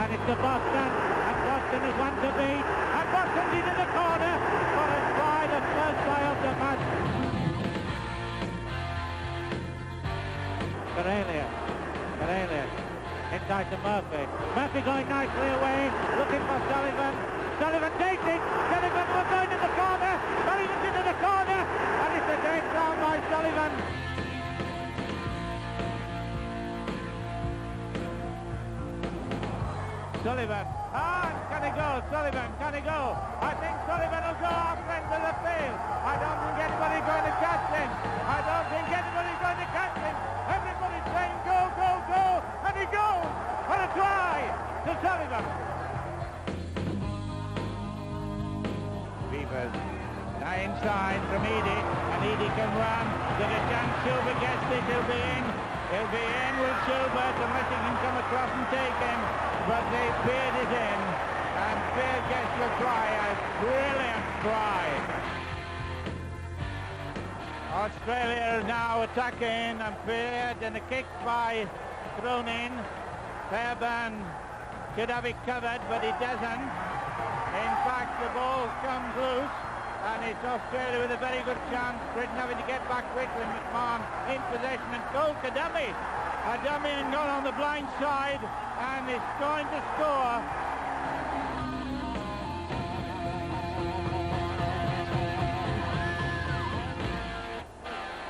And it's to Boston, and Boston is one to beat, and Boston's into the corner for a try, the first try of the match. Karelia, inside to Murphy. Murphy going nicely away, looking for Sullivan. Sullivan takes it. Sullivan will go into the corner. Sullivan's into the corner, and it's a great down by Sullivan. Sullivan, can he go? Sullivan, can he go? I think Sullivan will go off length of the field. I don't think anybody's going to catch him. Everybody's saying go, and he goes for a try to Sullivan. Beavers, now inside from Eadie, and Eadie can run. There's a chance Silver gets it, he'll be in. He'll be in with Silver unless he can come across and take him. But Beard is in, and Beard gets the try, a brilliant try. Australia is now attacking, and Beard, and the kick by thrown in. Fairbairn should have it covered, but he doesn't. In fact, the ball comes loose, and it's Australia with a very good chance. Britain having to get back quickly. McMahon in possession, and Colk a dummy. A dummy and gone on the blind side, and is going to score.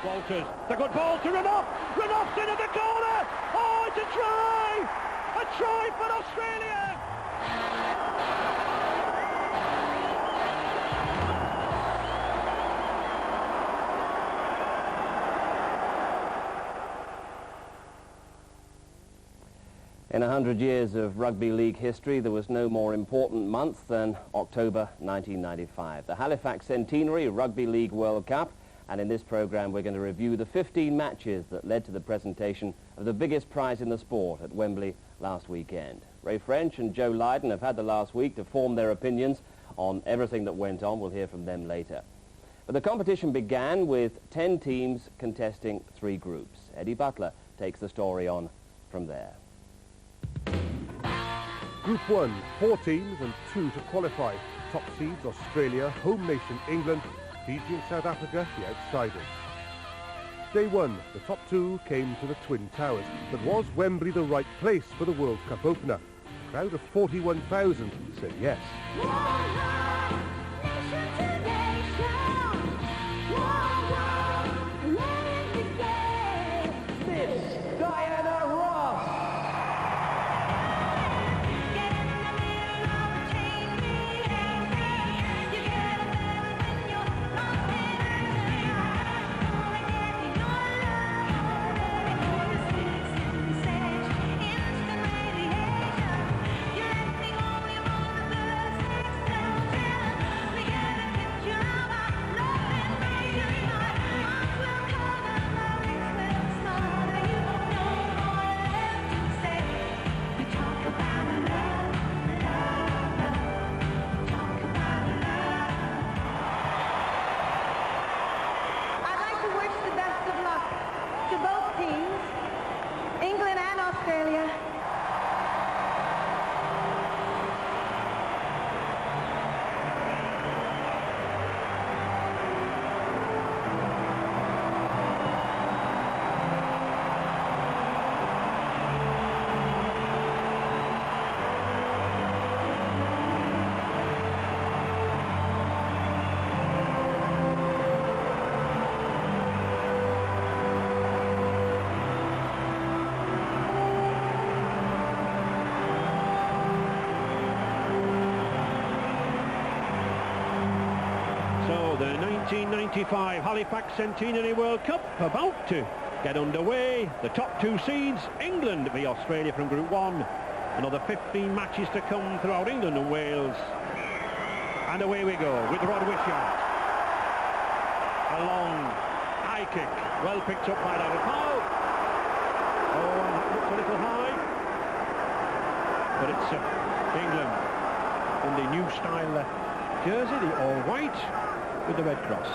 Walters, the good ball to Renouf. Renouf's into the corner. Oh, it's a try! A try for Australia! In 100 years of rugby league history, there was no more important month than October 1995, the Halifax Centenary Rugby League World Cup. And in this programme, we're going to review the 15 matches that led to the presentation of the biggest prize in the sport at Wembley last weekend. Ray French and Joe Lydon have had the last week to form their opinions on everything that went on. We'll hear from them later. But the competition began with 10 teams contesting 3 groups. Eddie Butler takes the story on from there. Group 1, 4 teams and 2 to qualify. Top seeds Australia, home nation England, Fiji and South Africa, the outsiders. Day 1, the top 2 came to the Twin Towers, but was Wembley the right place for the World Cup opener? A crowd of 41,000 said yes. The 1995 Halifax Centenary World Cup about to get underway. The top 2 seeds, England v Australia from Group 1. Another 15 matches to come throughout England and Wales. And away we go with Rod Wishart. A long high kick, well picked up by Darren Powell. Oh, and that looks a little high. But it's England in the new style jersey, the all-white with the red cross.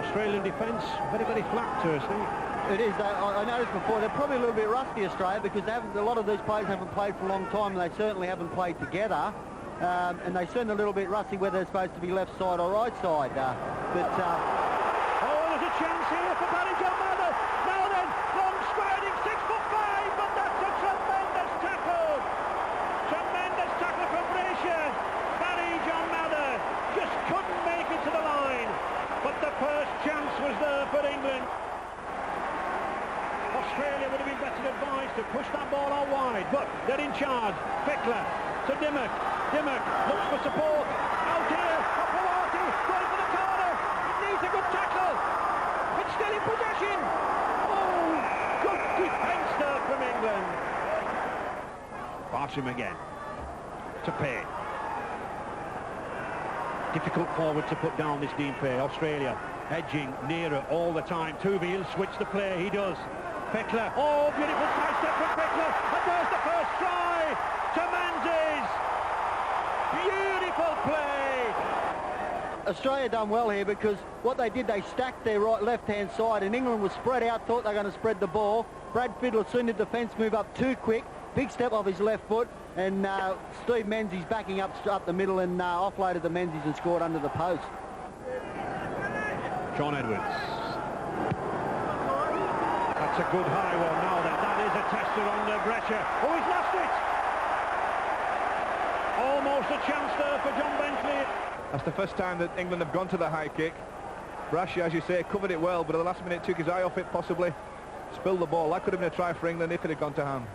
Australian defence, very, very flat Thursday. It is. I noticed before, they're probably a little bit rusty, Australia, because a lot of these players haven't played for a long time, and they certainly haven't played together. And they seem a little bit rusty whether they're supposed to be left side or right side. Oh, there's a chance here for Barry John Mather. Now then, long striding, 6'5", but that's a tremendous tackle. Tremendous tackle from Brayshaw. Barry John Mather just couldn't make it to the line. But the first chance was there for England. Australia would have been better advised to push that ball out wide, but they're in charge. Fickler to Dimmock. Dimmock looks for support. Out here, Opawati going for the corner. It needs a good tackle. It's still in possession. Oh, good defence there from England. Bartram again. To Payne. Difficult forward to put down this Dean Pay. Australia edging nearer all the time. Tuvey will switch the play. He does. Fickler. Oh, beautiful side step from Fickler. And there's the first try to Menzies. Beautiful play. Australia done well here because what they did, they stacked their left-hand side, and England was spread out, thought they were going to spread the ball. Brad Fiddler seen the defence move up too quick. Big step off his left foot, and Steve Menzies backing up the middle and offloaded the Menzies and scored under the post. John Edwards. That's a good high one now then. That is a tester on Brescia. Oh, he's lost it! Almost a chance there for John Bentley. That's the first time that England have gone to the high kick. Brescia, as you say, covered it well, but at the last minute took his eye off it possibly. Spilled the ball. That could have been a try for England if it had gone to hand.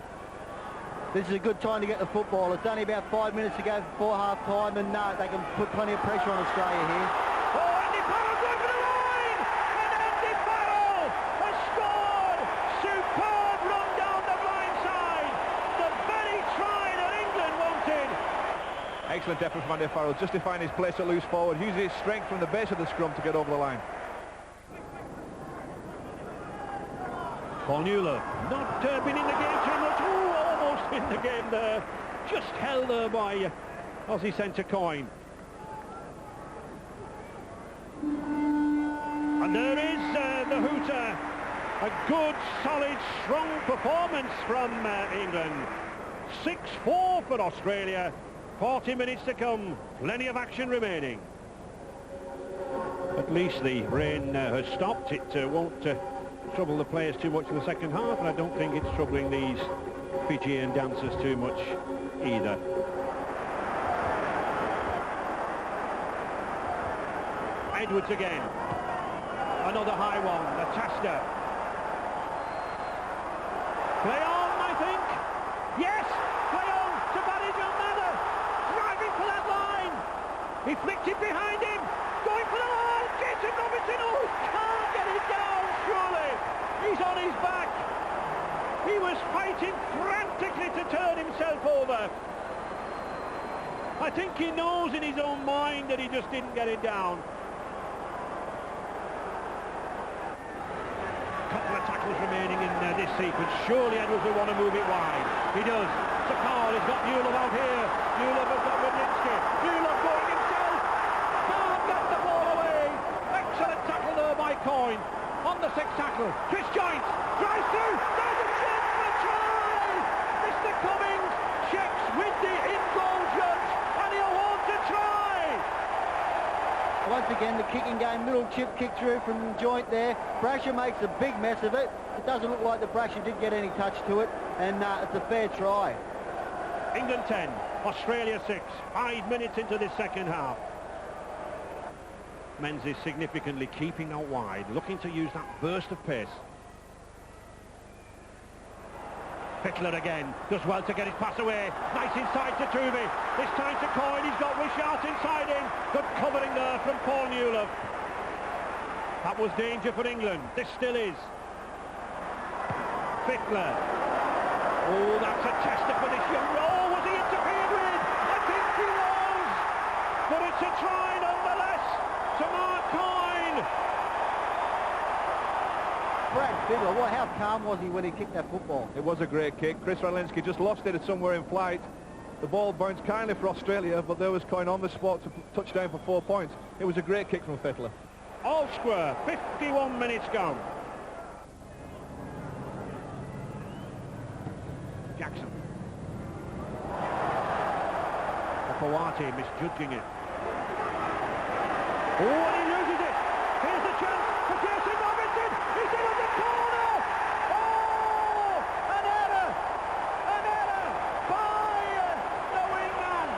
This is a good time to get the football. It's only about 5 minutes to go before half-time, and they can put plenty of pressure on Australia here. Oh, Andy Farrell going for the line! And Andy Farrell has scored! Superb run down the blind side! The very try that England wanted! Excellent effort from Andy Farrell, justifying his place at loose forward, using his strength from the base of the scrum to get over the line. Paul Newler, not been in the game too much. Ooh, almost in the game there. Just held there by Aussie centre Coyne. And there is the hooter. A good, solid, strong performance from England. 6-4 for Australia. 40 minutes to come. Plenty of action remaining. At least the rain has stopped. It won't trouble the players too much in the second half, and I don't think it's troubling these Fijian dancers too much either. Edwards again. Another high one. Latasta. Play on, I think. Yes! Play on to Barry John Mather. Driving for that line. He flicked it behind him. Going for the line. Jason Robinson. Oh, can't get it down, surely. He's on his back. He was fighting frantically to turn himself over. I think he knows in his own mind that he just didn't get it down. Couple of tackles remaining in this sequence. Surely Edwards will want to move it wide. He does. Sakal has got Newlove out here. Newlove has got Rudnitsky. Newlove going himself. Can't get the ball away. Excellent tackle there by Coyne. On the sixth tackle. Chris Joynt drives through. There's a chance for a try. Mr. Cummings checks with the in-goal judge and he'll want to try. Once again, the kicking game, little chip kick through from Joynt there. Brasher makes a big mess of it. It doesn't look like the Brasher did get any touch to it, and it's a fair try. England 10, Australia 6, 5 minutes into this second half. Menzies significantly keeping out wide, looking to use that burst of pace. Fickler again, does well to get his pass away. Nice inside to Tuvey. This time to Coyne, he's got Wishart inside him. Good covering there from Paul Newlove. That was danger for England. This still is. Fickler. Oh, that's a tester for this young... Oh, was he interfered with? I think he was. But it's a try nonetheless to Mark Coyne. Brad Fiddler, well, how calm was he when he kicked that football? It was a great kick. Chris Radlinski just lost it somewhere in flight. The ball bounced kindly for Australia, but there was Coyne on the spot to touch down for 4 points. It was a great kick from Fittler. All square, 51 minutes gone. Hopewati misjudging it. Oh, and he loses it. Here's the chance for Jason Robinson. He's in on the corner. Oh, an error by the wingman.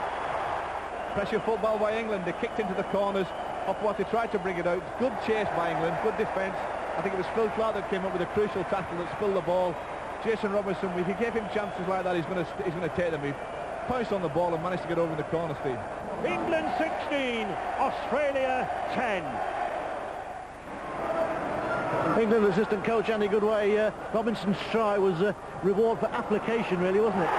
Pressure football by England. They kicked into the corners. Hopewati tried to bring it out. Good chase by England. Good defence. I think it was Phil Clark that came up with a crucial tackle that spilled the ball. Jason Robinson, if you give him chances like that, he's going to take them. He pounced on the ball and managed to get over in the corner, Steve. England 16, Australia 10. England assistant coach Andy Goodway, Robinson's try was a reward for application, really, wasn't it?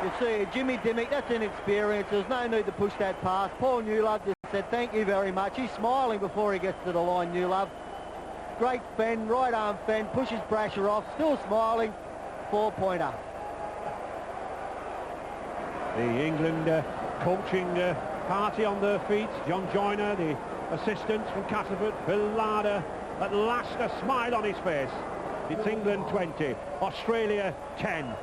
You see, Jimmy Dimmick, that's inexperience. There's no need to push that pass. Paul Newlove just said, thank you very much. He's smiling before he gets to the line, Newlove. Great fend, right arm fend, pushes Brasher off, still smiling. 4-pointer. The England coaching party on their feet. John Joyner, the assistant from Castleford, Phil Larder, at last a smile on his face. It's England 20, Australia 10.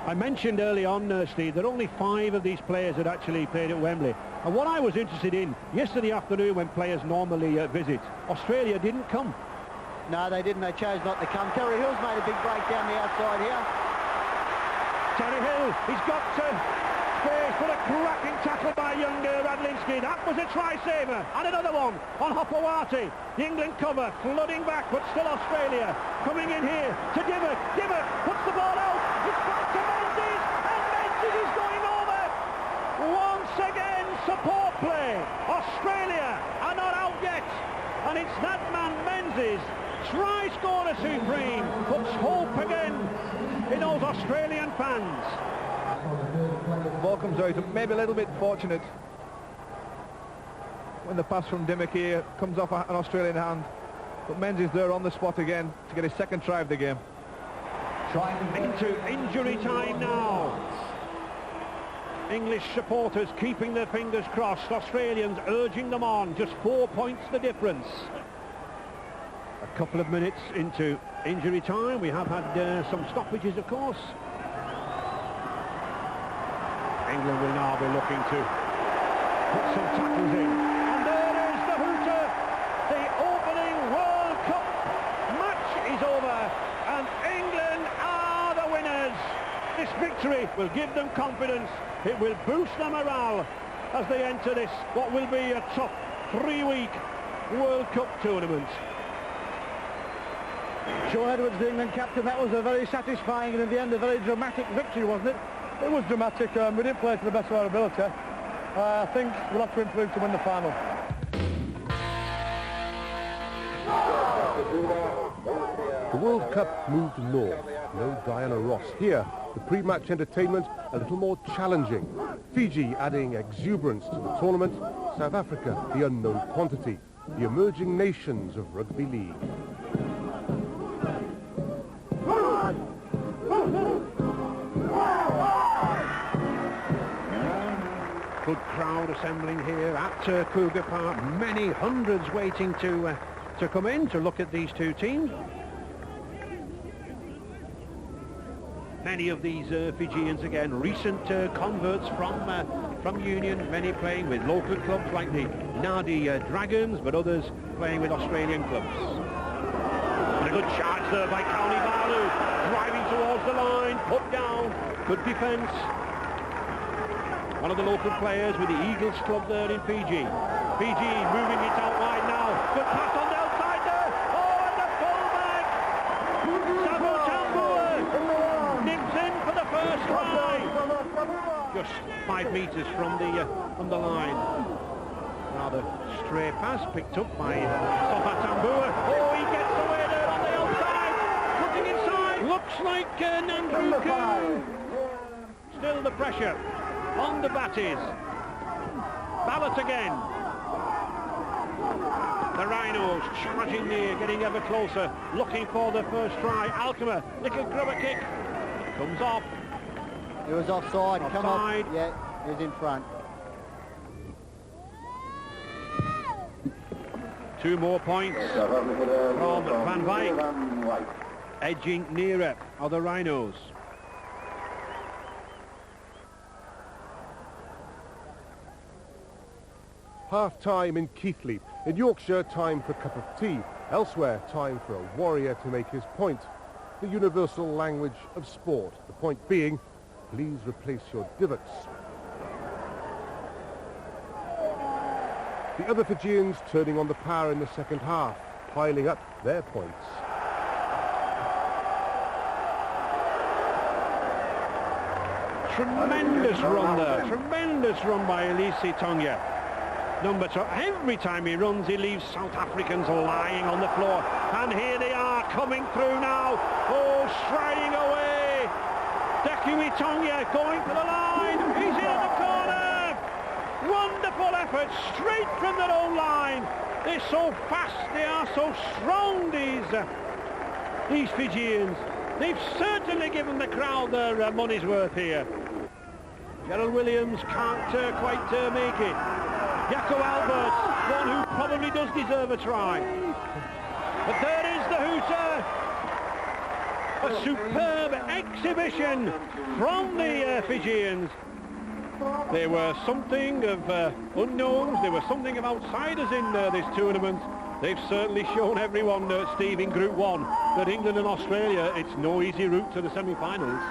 I mentioned early on, Steve, that only 5 of these players had actually played at Wembley. And what I was interested in, yesterday afternoon when players normally visit, Australia didn't come. No, they didn't. They chose not to come. Terry Hill's made a big break down the outside here. Terry Hill, he's got space for a cracking tackle by young Radlinski. That was a try-saver. And another one on Hopewati. The England cover, flooding back, but still Australia. Coming in here to Dimmock. Dimmock puts the ball out. It's back to Menzies, and Menzies is going over. Once again, support play. Australia are not out yet. And it's that man, Menzies, try-scorer supreme, puts hope again in those Australian fans. The ball comes out, maybe a little bit fortunate when the pass from Dimmock here comes off an Australian hand. But Menzies there on the spot again to get his second try of the game. Into injury time now. English supporters keeping their fingers crossed. Australians urging them on. Just 4 points the difference. A couple of minutes into injury time. We have had some stoppages, of course. England will now be looking to put some tackles in. And there is the hooter. The opening World Cup match is over. And England are the winners. This victory will give them confidence. It will boost their morale as they enter this, what will be a tough 3-week World Cup tournament. Sean Edwards, the England captain, that was a very satisfying and in the end a very dramatic victory, wasn't it? It was dramatic. We didn't play to the best of our ability. I think we'll have to improve to win the final. The World Cup moved north. No Diana Ross. Here, the pre-match entertainment a little more challenging. Fiji adding exuberance to the tournament. South Africa, the unknown quantity. The emerging nations of rugby league. Good crowd assembling here at Cougar Park. Many hundreds waiting to come in to look at these two teams. Many of these Fijians, again, recent converts from Union, many playing with local clubs like the Nadi Dragons, but others playing with Australian clubs. And a good charge there by County Balu, driving towards the line, put down, good defence. One of the local players with the Eagles club there in Fiji. Fiji moving it out wide now. Good pass on the outside there. Oh, and the fullback. Savo Tambua nips in for the first try. Just 5 metres from the line. Rather stray pass picked up by Safa Tambua. Oh, he gets away there on the outside. Cutting inside. Looks like Nandruku. Still the pressure on the Batties. Ballot again. The Rhinos charging near, getting ever closer, looking for the first try. Alkmaar, little grubber kick. Comes off. It was offside. Come on. Offside. Yeah, he was in front. 2 more points from Van Wyk. Edging nearer are the Rhinos. Half-time in Keighley. In Yorkshire, time for a cup of tea. Elsewhere, time for a warrior to make his point. The universal language of sport. The point being, please replace your divots. The other Fijians turning on the power in the second half, piling up their points. Tremendous run there. Tremendous run by Elise Tonga. Number 2. Every time he runs, he leaves South Africans lying on the floor. And here they are coming through now. Oh, striding away. Deku Itonga going for the line. He's in the corner. Wonderful effort straight from their own line. They're so fast. They are so strong, these Fijians. They've certainly given the crowd their money's worth here. Gerald Williams can't quite make it. Jaco Alberts, one who probably does deserve a try. But there is the hooter. A superb exhibition from the Fijians. They were something of unknowns. They were something of outsiders in this tournament. They've certainly shown everyone, Steve, in Group 1, that England and Australia, it's no easy route to the semi-finals.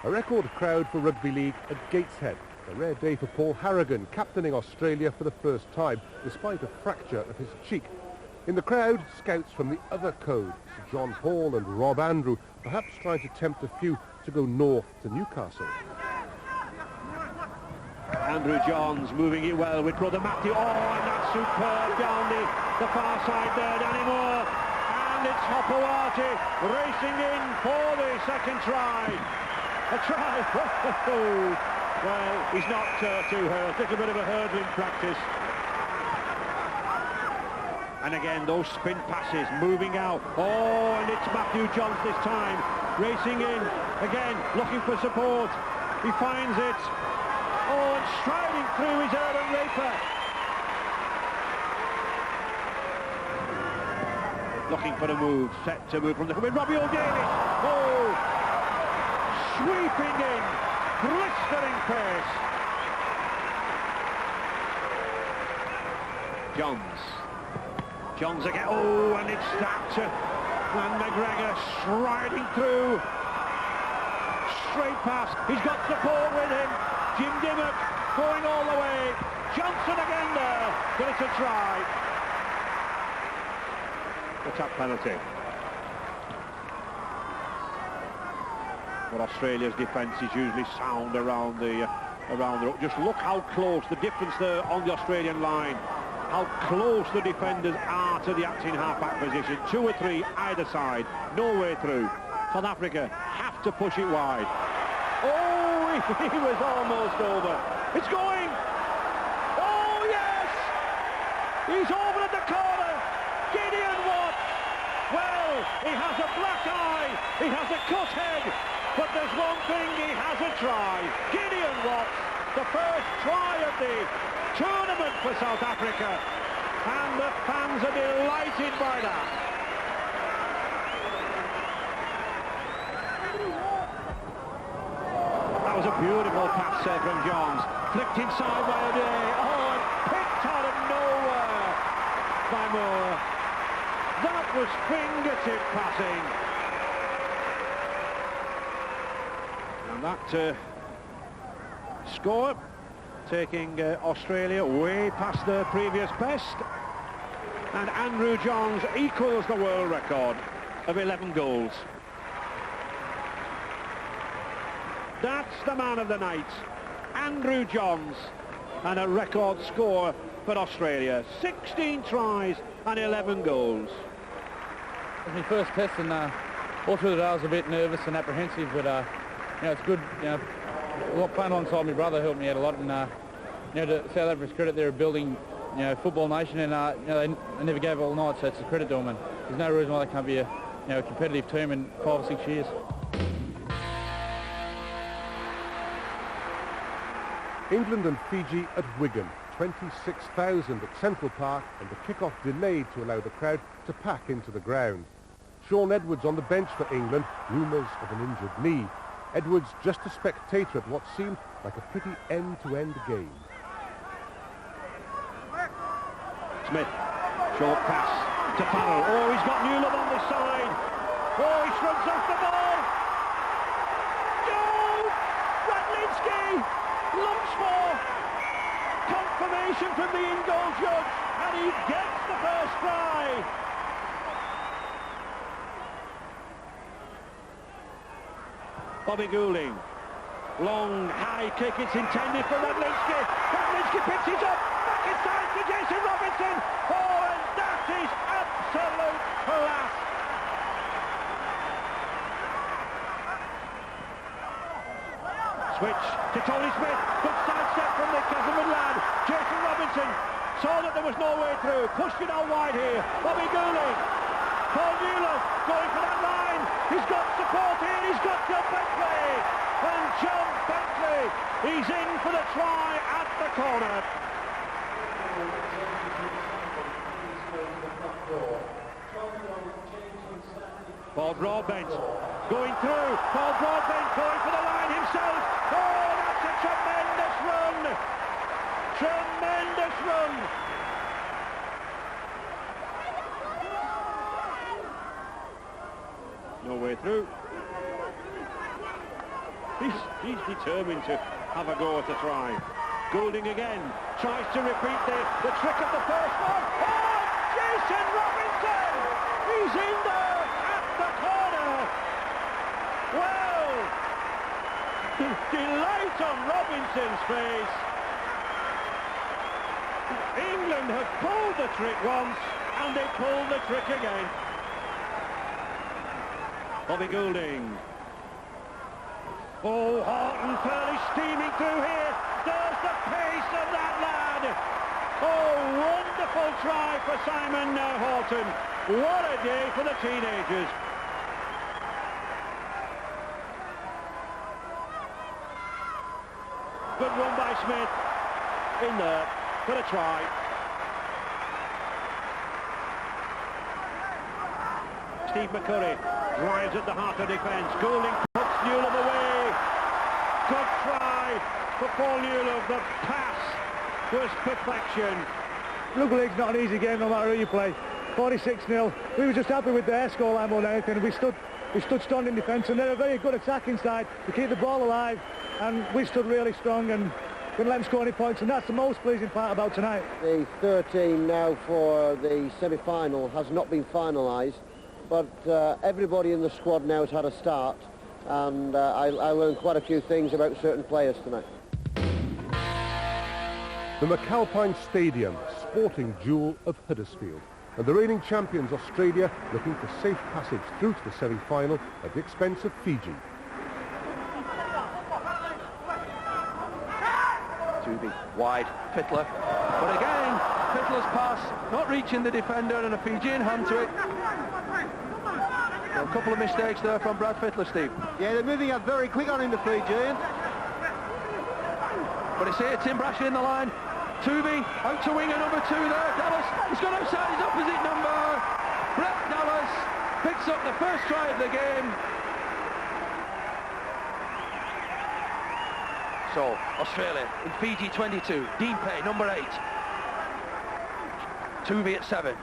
A record crowd for rugby league at Gateshead. A rare day for Paul Harragon, captaining Australia for the first time, despite a fracture of his cheek. In the crowd, scouts from the other code, Sir John Hall and Rob Andrew, perhaps trying to tempt a few to go north to Newcastle. Andrew Johns moving it well with brother Matthew. Oh, and that's superb down the far side there, Danny Moore. And it's Hopewati racing in for the second try. A try. Well, he's not too hurt. Little bit of a hurdling practice. And again, those spin passes moving out. Oh, and it's Matthew Johns this time. Racing in. Again, looking for support. He finds it. Oh, and striding through his Aaron Raper. Looking for a move. Set to move from the... Robbie O'Davis. Oh! Sweeping in, blistering pace. Johns again. Oh, and it's that. And McGregor striding through. Straight pass. He's got support with him. Jim Dimmock going all the way. Johnson again there, but it's a try. The tap penalty. But Australia's defence is usually sound around the just look how close the difference there on the Australian line, how close the defenders are to the acting half-back position. 2 or 3 either side, no way through. South Africa have to push it wide. Oh, he was almost over. It's going. Oh yes, he's over at the corner. Gideon Watt. Well, he has a black eye, he has a cut head. But there's one thing, he has a try. Gideon Watts, the first try of the tournament for South Africa. And the fans are delighted by that. That was a beautiful pass there from Johns. Flicked inside by O'Day. Oh, and picked out of nowhere by Moore. That was fingertip passing. That score taking Australia way past their previous best, and Andrew Johns equals the world record of 11 goals. That's the man of the night, Andrew Johns, and a record score for Australia. 16 tries and 11 goals. It was my first test, and all through the day I was a bit nervous and apprehensive, but you know, it's good. You know, playing alongside my brother helped me out a lot, and you know, to South Africa's credit, they're a building, you know, football nation, and you know, they never gave all night, so it's a credit to them. And there's no reason why they can't be a competitive team in 5 or 6 years. England and Fiji at Wigan, 26,000 at Central Park, and the kick-off delayed to allow the crowd to pack into the ground. Sean Edwards on the bench for England, rumours of an injured knee. Edwards just a spectator at what seemed like a pretty end-to-end game. Smith, short pass to Farrell. Oh, he's got Newlove on the side. Oh, he shrugs off the ball. Goal! Radlinski looks for confirmation from the in-goal judge, and he gets the first try. Bobby Goulding, long, high kick, it's intended for Radlinski. Radlinski picks it up, back inside to Jason Robinson. Oh, and that is absolute class. Switch to Tony Smith, good sidestep from the Casamon lad. Jason Robinson saw that there was no way through, pushed it out wide here. Bobby Goulding, Paul Newlove going for that line. He's got support here, he's got John Bentley. And John Bentley, he's in for the try at the corner. Paul Broadbent going through. Paul Broadbent going for the line himself. Oh, that's a tremendous run. Tremendous run. No way through. He's determined to have a go at the try. Goulding again tries to repeat the trick of the first one. Oh, Jason Robinson! He's in there at the corner. Well, delight on Robinson's face. England have pulled the trick once, and they pulled the trick again. Bobby Goulding. Oh, Horton fairly steaming through here. There's the pace of that lad. Oh, wonderful try for Simon Horton. What a day for the teenagers. Good run by Smith. In there for a try. Steve McCurry drives at the heart of defence. Goulding puts Newlove away. Good try for Paul Newlove. The pass was perfection. Rugby league's not an easy game no matter who you play. 46-0. We were just happy with their scoreline more than anything. We stood strong in defence, and they're a very good attacking side to keep the ball alive, and we stood really strong and couldn't let them score any points, and that's the most pleasing part about tonight. The 13 now for the semi-final has not been finalised, but everybody in the squad now has had a start, and I learned quite a few things about certain players tonight. The McAlpine Stadium, sporting jewel of Huddersfield, and the reigning champions Australia looking for safe passage through to the semi-final at the expense of Fiji. Tooby wide, Fittler, but again Fittler's pass not reaching the defender and a Fijian hand to it. So a couple of mistakes there from Brad Fittler, Steve. Yeah, they're moving up very quick on him, the Fijians. But it's here, Tim Brasher in the line. Tooby out to winger number 2 there. Dallas, he's gone outside his opposite number. Brett Dallas picks up the first try of the game. So, Australia in Fiji 22. Dean Pay, number 8. Tooby at 7.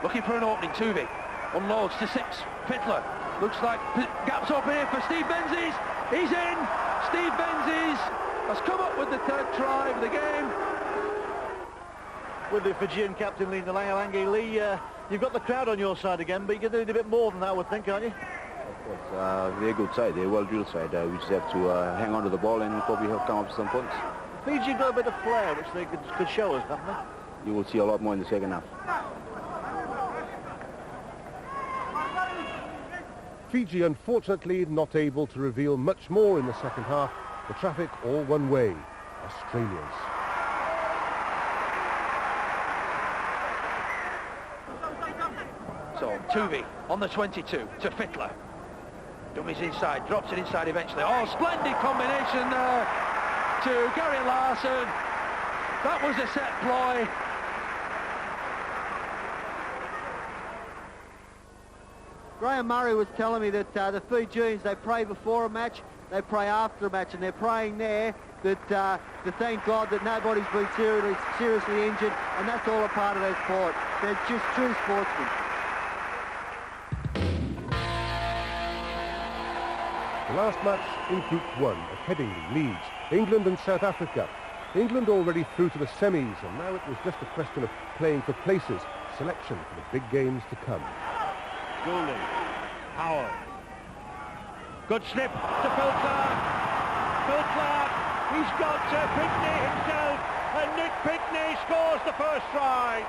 Looking for an opening, Tooby. Unloads to 6. Fittler. Looks like gaps open here for Steve Menzies. He's in. Steve Menzies has come up with the 3rd try of the game. With the Fijian captain leading the Langalangi, Lee, you've got the crowd on your side again, but you can do a bit more than that, I would think, aren't you? Of course, they're a good side, they're a well-drilled side. We just have to hang on to the ball and probably have come up with some points. Fiji got a bit of flair, which they could show us, haven't they? You will see a lot more in the second half. Fiji unfortunately not able to reveal much more in the second half. The traffic all one way, Australia's. So, Tooby on the 22 to Fittler. Dummies inside, drops it inside eventually. Oh, splendid combination there to Gary Larson. That was a set ploy. Graham Murray was telling me that the Fijians, they pray before a match, they pray after a match, and they're praying there that to thank God that nobody's been seriously injured, and that's all a part of their sport. They're just true sportsmen. The last match in Group 1 at Headingley, Leeds, England and South Africa. England already through to the semis, and now it was just a question of playing for places, selection for the big games to come. Goulding, Howell. Good slip to Phil Clark. Phil Clark, he's got Pickney himself, and Nick Pickney scores the first try.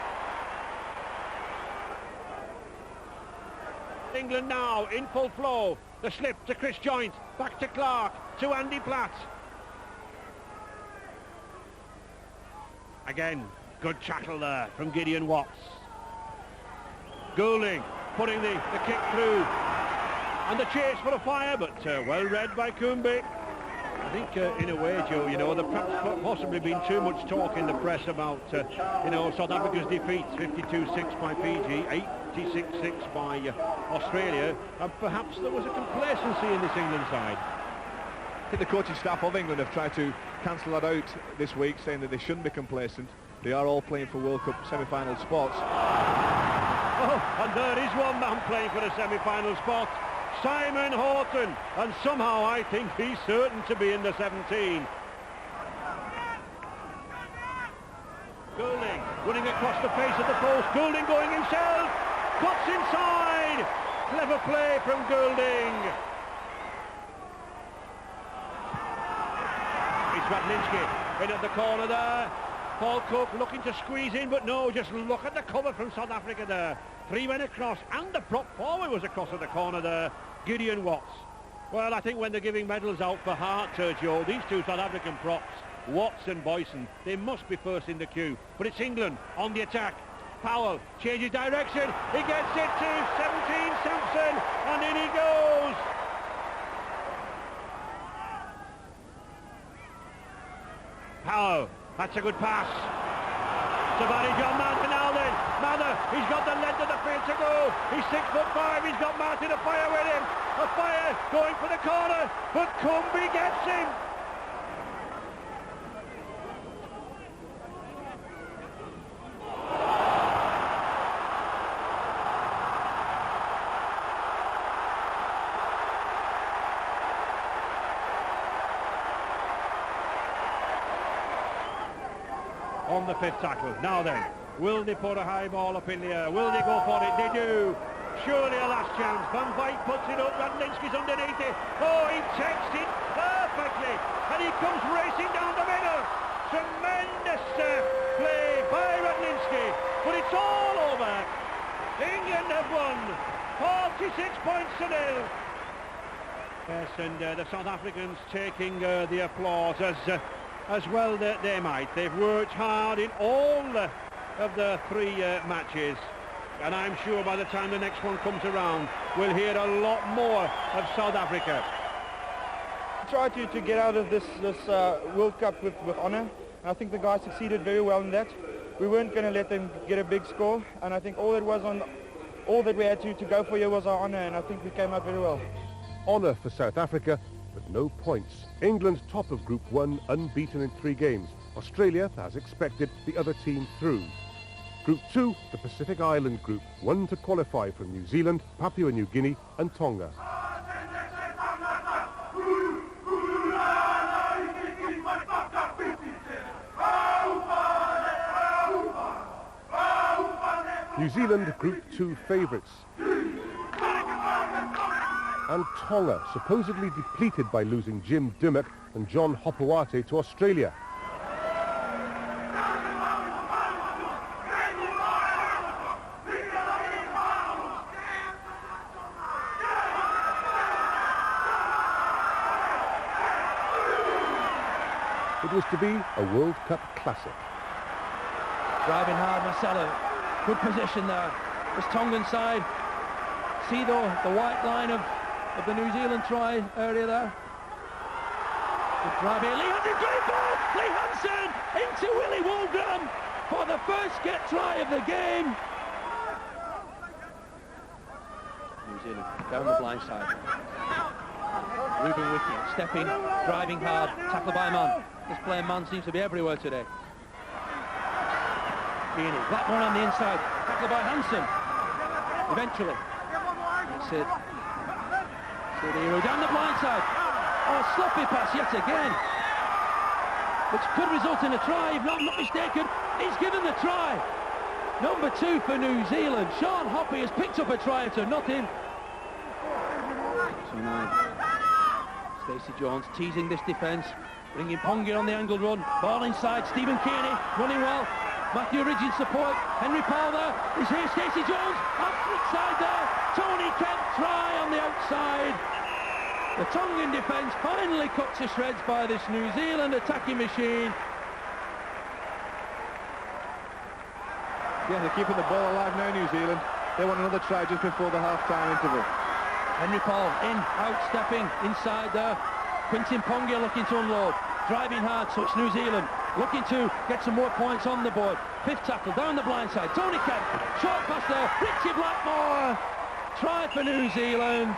England now in full flow. The slip to Chris Joynt, back to Clark, to Andy Platt. Again, good tackle there from Gideon Watts. Goulding putting the kick through. And the chase for a fire, but well read by Kumbi. I think in a way, Joe, you know, there perhaps possibly been too much talk in the press about, you know, South Africa's defeats, 52-6 by Fiji, 86-6 by Australia, and perhaps there was a complacency in this England side. I think the coaching staff of England have tried to cancel that out this week, saying that they shouldn't be complacent. They are all playing for World Cup semi-final spots. Oh, and there is one man playing for a semi-final spot. Simon Horton, and somehow I think he's certain to be in the 17. Goulding running across the face of the post. Goulding going himself, cuts inside. Clever play from Goulding. It's Radlinski in at the corner there. Paul Cook looking to squeeze in, but no, just look at the cover from South Africa there. 3 men across, and the prop forward was across at the corner there, Gideon Watts. Well, I think when they're giving medals out for Hart, Joe, these two South African props, Watts and Boyson, they must be first in the queue. But it's England on the attack. Powell changes direction, he gets it to 17 Sampson, and in he goes. Powell, that's a good pass. Savani John Mather now then. Mather, he's got the length of the field to go. He's 6'5", he's got Martin a fire with him. A fire going for the corner, but Kumbi gets him. On the fifth tackle. Now then, will they put a high ball up in the air? Will they go for it? They do. Surely a last chance. Van Wyk puts it up. Radlinski's underneath it. Oh, he checks it perfectly. And he comes racing down the middle. Tremendous play by Radlinski. But it's all over. England have won. 46 points to 0. Yes, and the South Africans taking the applause as well that they might. They've worked hard in all of the 3 matches, and I'm sure by the time the next one comes around we'll hear a lot more of South Africa. Try to get out of this World Cup with honour, and I think the guys succeeded very well in that. We weren't going to let them get a big score, and I think all that we had to go for here was our honour, and I think we came out very well. Honour for South Africa, but no points. England top of Group 1, unbeaten in 3 games. Australia, as expected, the other team through. Group 2, the Pacific Island Group, 1 to qualify from New Zealand, Papua New Guinea and Tonga. New Zealand Group 2 favourites. And Tonga, supposedly depleted by losing Jim Dimmock and John Hopoate to Australia. It was to be a World Cup classic. Driving hard, Marcelo. Good position there. This Tongan side. See the white line of the New Zealand try area there. Good drive here. Lee Hansen, great ball! Lee Hansen into Willie Wolgram for the first try of the game. New Zealand down the blind side. Ruben Wiki stepping, driving hard, tackled by Mann. This player Mann seems to be everywhere today. Kearney, Blackmore on the inside, tackled by Hansen. Eventually, it's it. Hero down the blind side. Oh, sloppy pass yet again, which could result in a try. If I'm not mistaken, he's given the try. Number 2 for New Zealand. Sean Hoppe has picked up a try to nothing. So now, Stacey Jones teasing this defence, bringing Ponga on the angled run. Ball inside, Stephen Kearney running well. Matthew Ridge in support. Henry Paul there. Is here Stacey Jones. Outside there. Tony Kemp try on the outside. The Tongan defence finally cut to shreds by this New Zealand attacking machine. Yeah, they're keeping the ball alive now, New Zealand. They want another try just before the half-time interval. Henry Paul in, out, stepping, inside there. Quintin Ponga looking to unload. Driving hard, so it's New Zealand looking to get some more points on the board. 5th tackle, down the blind side. Tony Kemp, short pass there. Richie Blackmore. Try for New Zealand.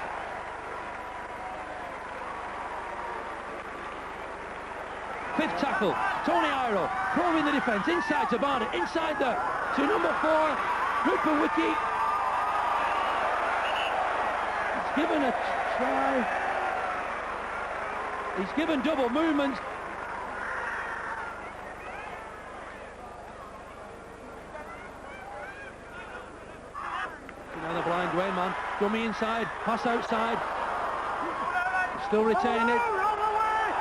Fifth tackle, Tony Iro, probing the defence, inside to Barnett, inside there, to number 4, Rupert Wiki. He's given a try. He's given double movement. Another blind Dwayne man, dummy inside, pass outside. Still retaining it.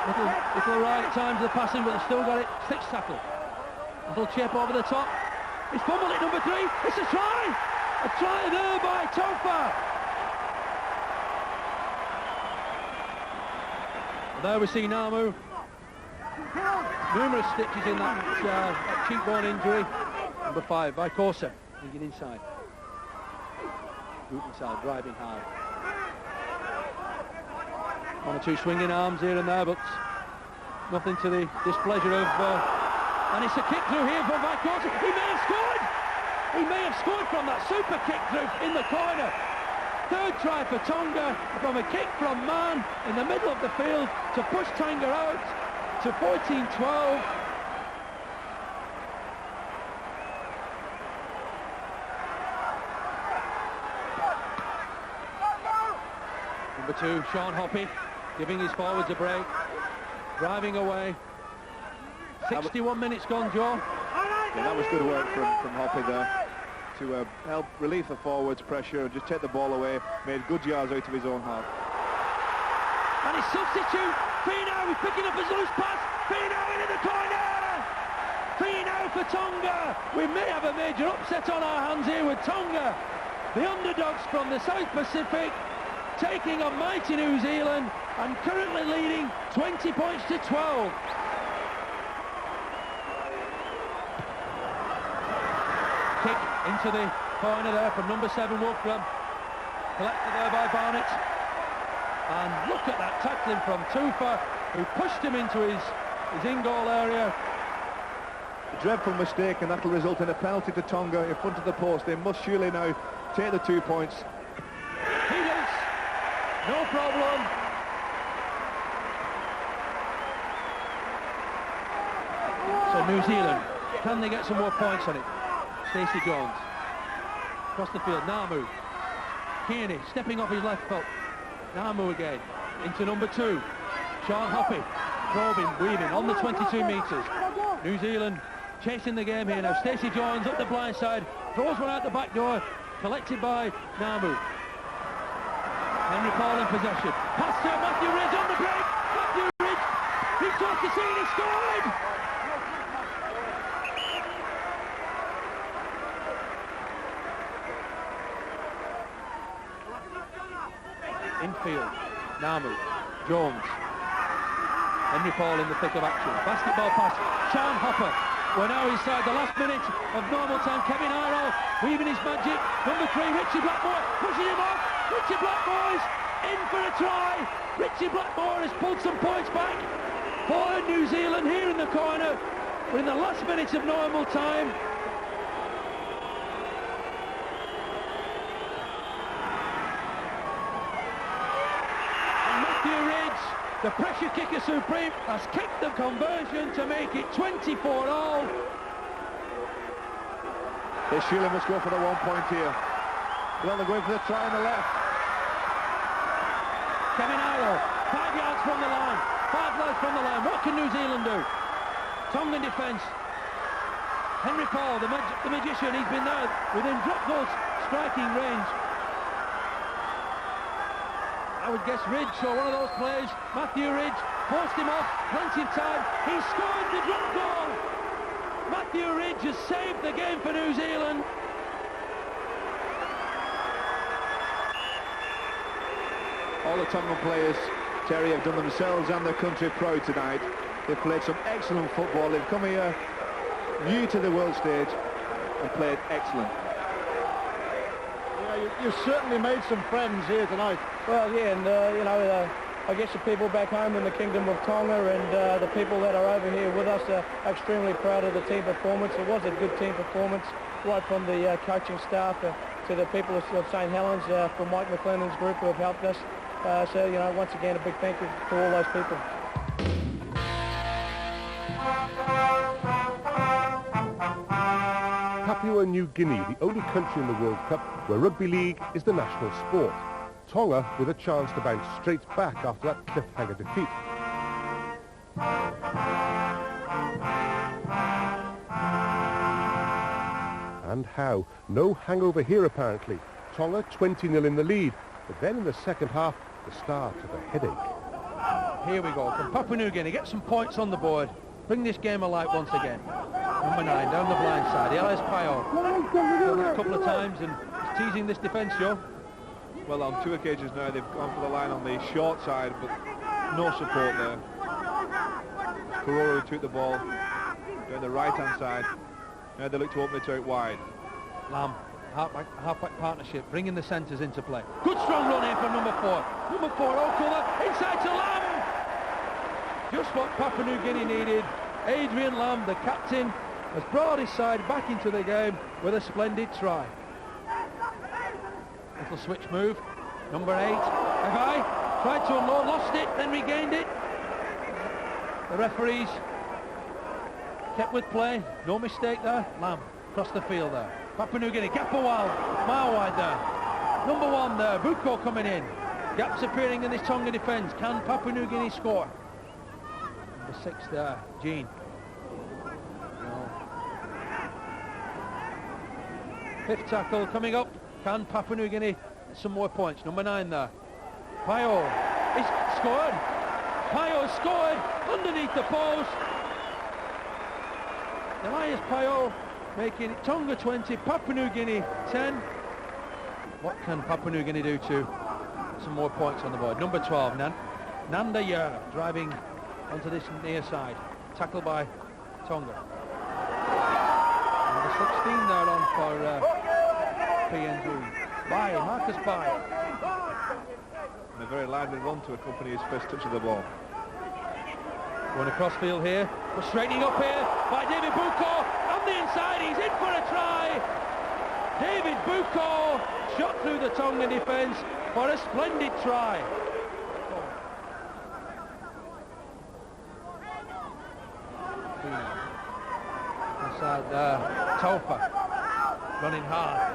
Little right times the passing, but they've still got it. 6th tackle. Little chip over the top. He's fumbled it, number 3. It's a try! A try there by Tofa. There we see Namu. Numerous stitches in that cheekbone injury. Number 5 by Corsa. Thinking inside. Boot inside, driving hard. 1 or 2 swinging arms here and there, but nothing to the displeasure of... and it's a kick through here from Vicorsa. He may have scored! He may have scored from that super kick through in the corner. 3rd try for Tonga from a kick from Mann in the middle of the field to push Tonga out to 14-12. Number 2, Sean Hoppe, giving his forwards a break, driving away. 61 minutes gone, Joe. Yeah, that was good work from Hoppe there to help relieve the forwards' pressure and just take the ball away. Made good yards out of his own half. And his substitute, Finau, is picking up his loose pass. Finau into the corner. Finau for Tonga. We may have a major upset on our hands here with Tonga, the underdogs from the South Pacific, taking on mighty New Zealand and currently leading 20 points to 12. Kick into the corner there from number 7 Wolfram, collected there by Barnett, and look at that tackling from Tufa, who pushed him into his in-goal area. A dreadful mistake, and that'll result in a penalty to Tonga in front of the post. They must surely now take the 2 points. He does. No problem. So New Zealand, can they get some more points on it? Stacey Jones. Across the field, Namu. Kearney stepping off his left foot. Namu again. Into number 2. Sean Hoppe. Probing, weaving on the 22 metres. New Zealand chasing the game here now. Stacey Jones up the blind side. Throws one out the back door. Collected by Namu. Henry Paul in possession. Pass to Matthew Ridge on the break. Matthew Ridge. He took the scene. He scored. Infield. Namu. Jones. Henry Paul in the thick of action. Basketball pass. Sean Hoppe. We're now inside the last minute of normal time. Kevin Iro weaving his magic. Number 3, Richie Blackmore, pushing him off. Richie Blackmore's in for a try. Richie Blackmore has pulled some points back. for New Zealand here in the corner. We're in the last minutes of normal time. And Matthew Ridge, the pressure kicker supreme, has kicked the conversion to make it 24-all. Sheila must go for the 1 point here. Well, they're going for the try on the left. Kevin Ilo, 5 yards from the line. 5 yards from the line. What can New Zealand do? Tongan defence. Henry Paul, the magician, he's been there within drop goal striking range. I would guess Ridge or one of those players. Matthew Ridge forced him off. Plenty of time. He scored the drop goal. Matthew Ridge has saved the game for New Zealand. All the Tongan players, Terry, have done themselves and their country proud tonight. They've played some excellent football. They've come here new to the world stage and played excellent. Yeah, you've certainly made some friends here tonight. Well, yeah, and you know, I guess the people back home in the Kingdom of Tonga and the people that are over here with us are extremely proud of the team performance. It was a good team performance, right from the coaching staff to the people of St Helens, from Mike McLennan's group who have helped us. So, you know, once again, a big thank you to all those people. Papua New Guinea, the only country in the World Cup where rugby league is the national sport. Tonga with a chance to bounce straight back after that cliffhanger defeat. And how? No hangover here apparently. Tonga 20-0 in the lead, but then in the second half, the start of a headache. Here we go, from Papua New Guinea, get some points on the board, bring this game alive once again. Number 9, down the blind side, Elias Pio. Done it a couple of times and he's teasing this defence, Joe. Well, on 2 occasions now, they've gone for the line on the short side, but no support there. Kororo took the ball down the right-hand side. Now they look to open it out wide. Lamb, half-back partnership, bringing the centres into play. Good strong run here from number 4. Number 4, O'Connor, inside to Lamb. Just what Papua New Guinea needed. Adrian Lamb, the captain, has brought his side back into the game with a splendid try. Little switch move. Number 8, Agai, tried to unload, lost it, then regained it. The referees kept with play, no mistake there. Lamb across the field there. Papua New Guinea, gap a mile wide there. Number 1 there, Buko coming in. Gaps appearing in this Tonga defence. Can Papua New Guinea score? Number 6 there, Jean. No. 5th tackle coming up. Can Papua New Guinea get some more points? Number 9 there. Pio, he's scored. Pio scored underneath the post. Elias Pio making it Tonga 20, Papua New Guinea 10. What can Papua New Guinea do to some more points on the board? Number 12, Nanda Yer, driving onto this near side. Tackled by Tonga. Number 16 there on for PNG. Marcus Bai. And a very lively run to accompany his first touch of the ball. Going across field here, but straightening up here by David Buko. On the inside, he's in for a try. David Buko shot through the Tongan defence for a splendid try. Inside Taufa, running hard.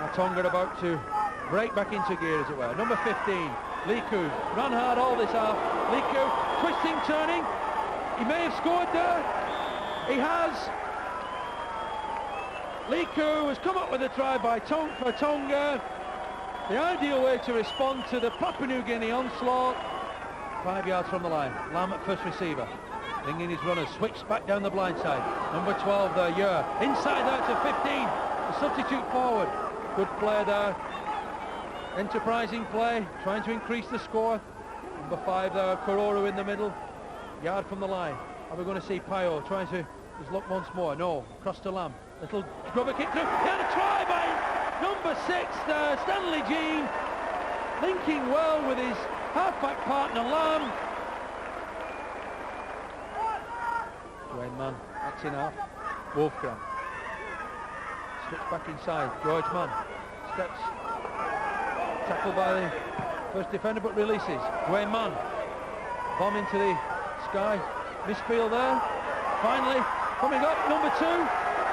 Now Tonga about to break back into gear, as it were. Number 15, Liku, run hard all this half. Liku, twisting, turning. He may have scored there. He has. Liku has come up with a try for Tonga. The ideal way to respond to the Papua New Guinea onslaught. 5 yards from the line. Lamb at first receiver. Bringing his runners. Switch back down the blind side. Number 12 there, Yer. Inside there to 15. The substitute forward. Good play there. Enterprising play. Trying to increase the score. Number 5 there, Kororo in the middle. Yard from the line. Are we going to see Pio trying to just look once more? No. Cross to Lamb. Little grubber kick through. And a try by number 6 there, Stanley Jean. Linking well with his half-back partner Lamb. man. That's in half. Wolfgram. Switch back inside. George Mann. Steps. Tackled by the first defender, but releases. Dwayne Mann. Bomb into the sky. Misfield there. Finally, coming up, number 2.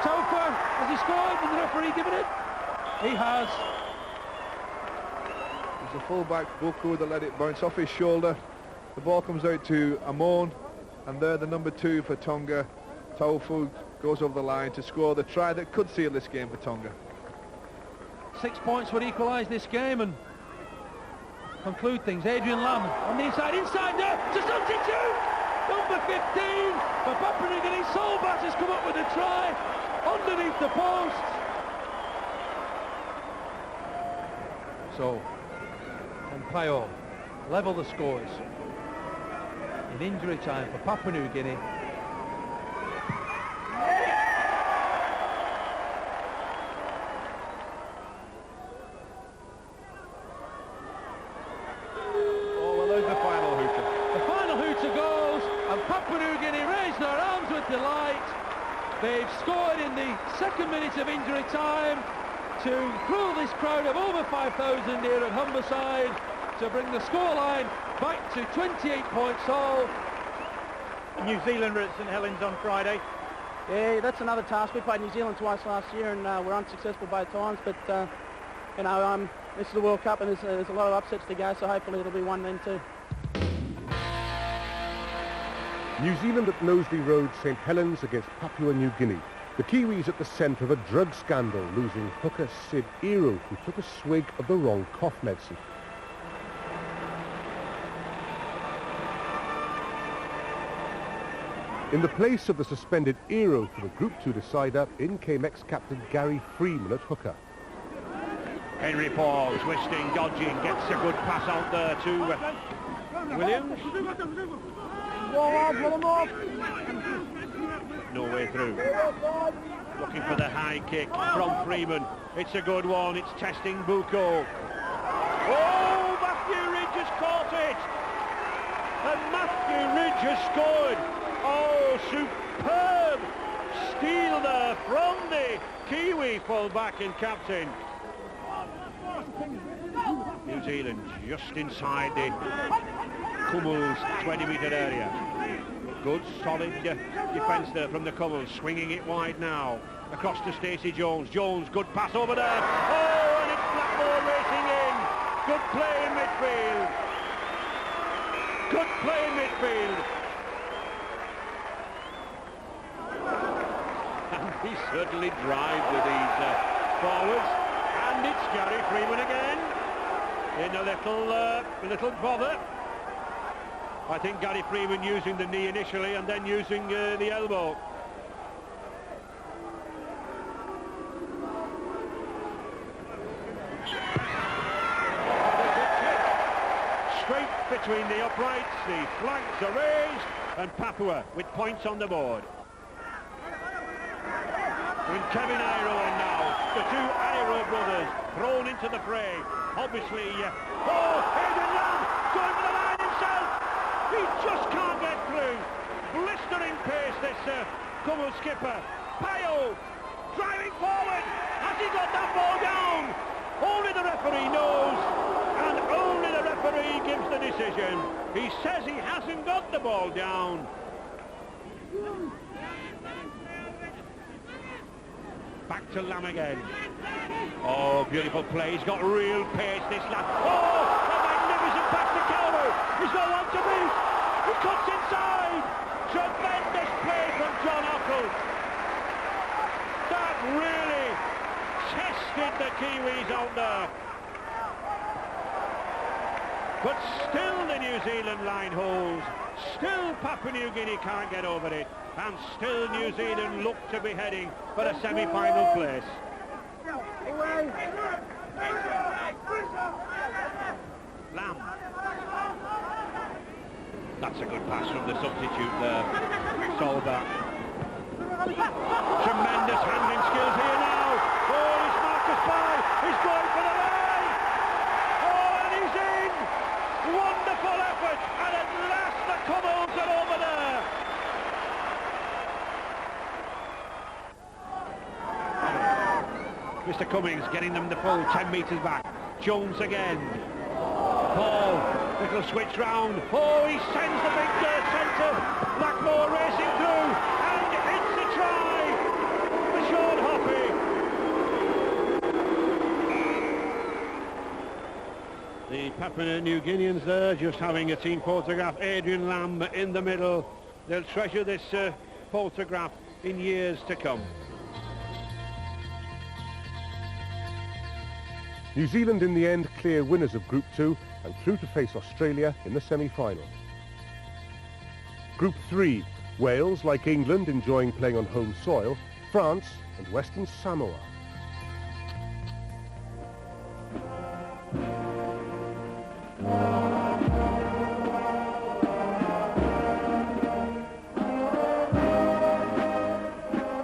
Topher. Has he scored? Has the referee given it? He has. He's a full-back, Buku, that let it bounce off his shoulder. The ball comes out to Amon, and there the number 2 for Tonga. Taufu goes over the line to score the try that could seal this game for Tonga. 6 points would equalise this game and conclude things. Adrian Lamb on the inside there, to substitute! Number 15 for Papua New Guinea. Solbat has come up with a try underneath the post. So, and Payo level the scores in injury time for Papua New Guinea. Oh, well, there's the final hooter. The final hooter goes, and Papua New Guinea raise their arms with delight. They've scored in the 2nd minute of injury time to rule this crowd of over 5,000 here at Humberside, to bring the scoreline back to 28 points all. New Zealand were at St Helens on Friday. Yeah, that's another task. We played New Zealand twice last year and we're unsuccessful both times, but you know, this is the World Cup and there's a lot of upsets to go, so hopefully it'll be one then too. New Zealand at Knowsley Road, St Helens against Papua New Guinea. The Kiwis at the centre of a drug scandal, losing hooker Sid Ero, who took a swig of the wrong cough medicine. In the place of the suspended Ero for the Group 2 decider, in came ex-captain Gary Freeman at hooker. Henry Paul, twisting, dodging, gets a good pass out there to Williams. No way through. Looking for the high kick from Freeman. It's a good one. It's testing Buko. Oh, Matthew Ridge has caught it. And Matthew Ridge has scored. Oh, superb steal there from the Kiwi full-back and captain. New Zealand just inside the Kumul's 20-metre area. Good, solid defence there from the Kumul, swinging it wide now. Across to Stacey Jones. Jones, good pass over there. Oh, and it's Blackmore racing in. Good play in midfield. Good play in midfield. And he certainly drives with these forwards. And it's Gary Freeman again. In a little bother. I think Gary Freeman using the knee initially and then using the elbow. Straight between the uprights, the flanks are raised, and Papua with points on the board. And Kevin Iroh now, the two Iroh brothers thrown into the fray. Obviously, Adrian Lamb going for the line himself. He just can't get through. Blistering pace, this Kumul skipper. Payo driving forward. Has he got that ball down? Only the referee knows, and only the referee gives the decision. He says he hasn't got the ball down. Back to Lamb again. Oh, beautiful play. He's got real pace, this lad. Oh, a magnificent pass to Calvo. He's got one to beat. He cuts inside. Tremendous play from John Ockle. That really tested the Kiwis out there. But still the New Zealand line holds. Still Papua New Guinea can't get over it. And still New Zealand look to be heading for a semi-final place. Lamb. That's a good pass from the substitute there. Solba. Tremendous handling skills here now. Oh, it's Marcus Bai. He's going for the line. Oh, and he's in. Wonderful effort. And at last the Cumuls are over there. Mr. Cummings getting them the full 10 metres back. Jones again. Paul, little switch round. Oh, he sends the big centre. Blackmore racing through, and it's a try for Sean Hoppy. The Papua New Guineans there just having a team photograph. Adrian Lamb in the middle. They'll treasure this photograph in years to come. New Zealand in the end clear winners of Group 2 and through to face Australia in the semi-final. Group 3, Wales, like England, enjoying playing on home soil, France and Western Samoa.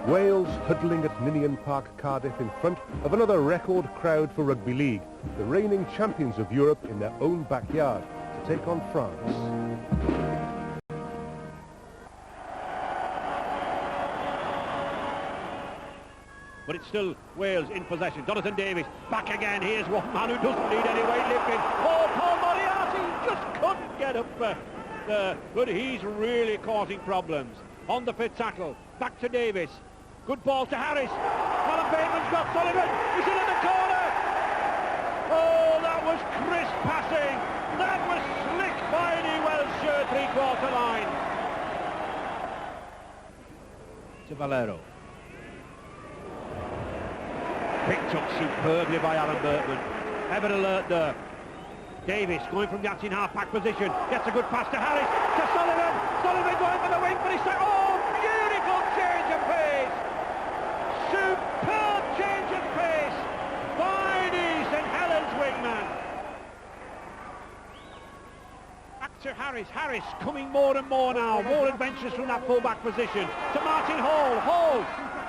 Wales huddling at Ninian Park, Cardiff, in front of another record crowd for Rugby League, the reigning champions of Europe in their own backyard, to take on France. But it's still Wales in possession. Jonathan Davies back again. Here's one man who doesn't need any weight lifting. Oh, Paul Moriarty just couldn't get up there. But he's really causing problems. On the fifth tackle, back to Davies. Good ball to Harris. Alan Bateman's got Sullivan. He's in the corner. Oh, that was crisp passing. That was slick by the Welsh three-quarter line. To Valero. Picked up superbly by Alan Bertman. Ever alert there. Davies going from the acting half-back position. Gets a good pass to Harris. To Sullivan. Sullivan going for the wing, but he's... Oh, beautiful change of pace. Superb change of pace by the St. Helens wingman. Back to Harris. Harris coming more and more now. More adventures from that full-back position. To Martin Hall. Hall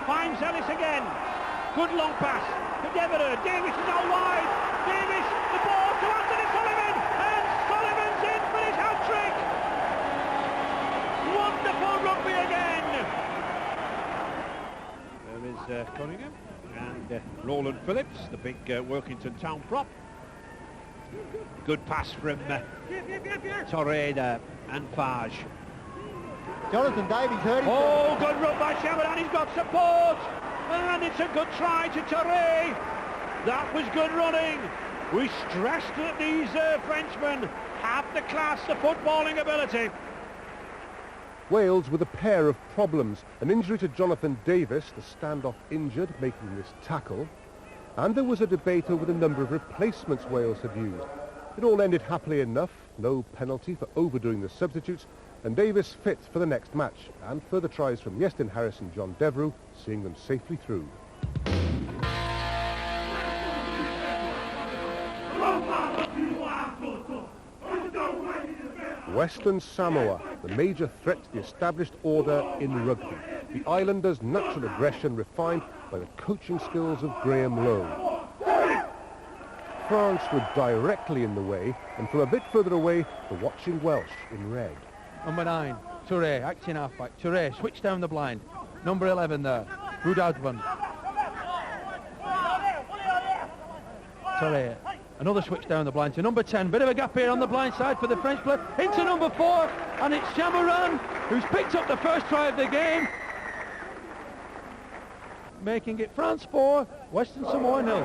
finds Ellis again. Good long pass to Devereux. Davies is now wide. Davies, the ball to Anthony Sullivan. And Sullivan's in for his hat-trick. Wonderful rugby again. There is Cunningham and Roland Phillips, the big Workington Town prop. Good pass from Torreira and Fage. Jonathan Davies hurt himself. Oh, good run by Sheridan. He's got support. And it's a good try to Torre. That was good running. We stressed that these Frenchmen have the class, the footballing ability. Wales with a pair of problems. An injury to Jonathan Davies, the standoff injured, making this tackle. And there was a debate over the number of replacements Wales had used. It all ended happily enough. No penalty for overdoing the substitutes. And Davies fit for the next match, and further tries from Iestyn Harris and John Devereux, seeing them safely through. Western Samoa, the major threat to the established order in rugby. The islanders' natural aggression refined by the coaching skills of Graham Lowe. France were directly in the way, and from a bit further away, the watching Welsh in red. Number 9, Touré, acting half-back. Touré, switch down the blind. Number 11 there, Boudadwan. Touré, another switch down the blind to number 10. Bit of a gap here on the blind side for the French player. Into number 4, and it's Chamoran, who's picked up the first try of the game. Making it France 4, Western Samoa 0.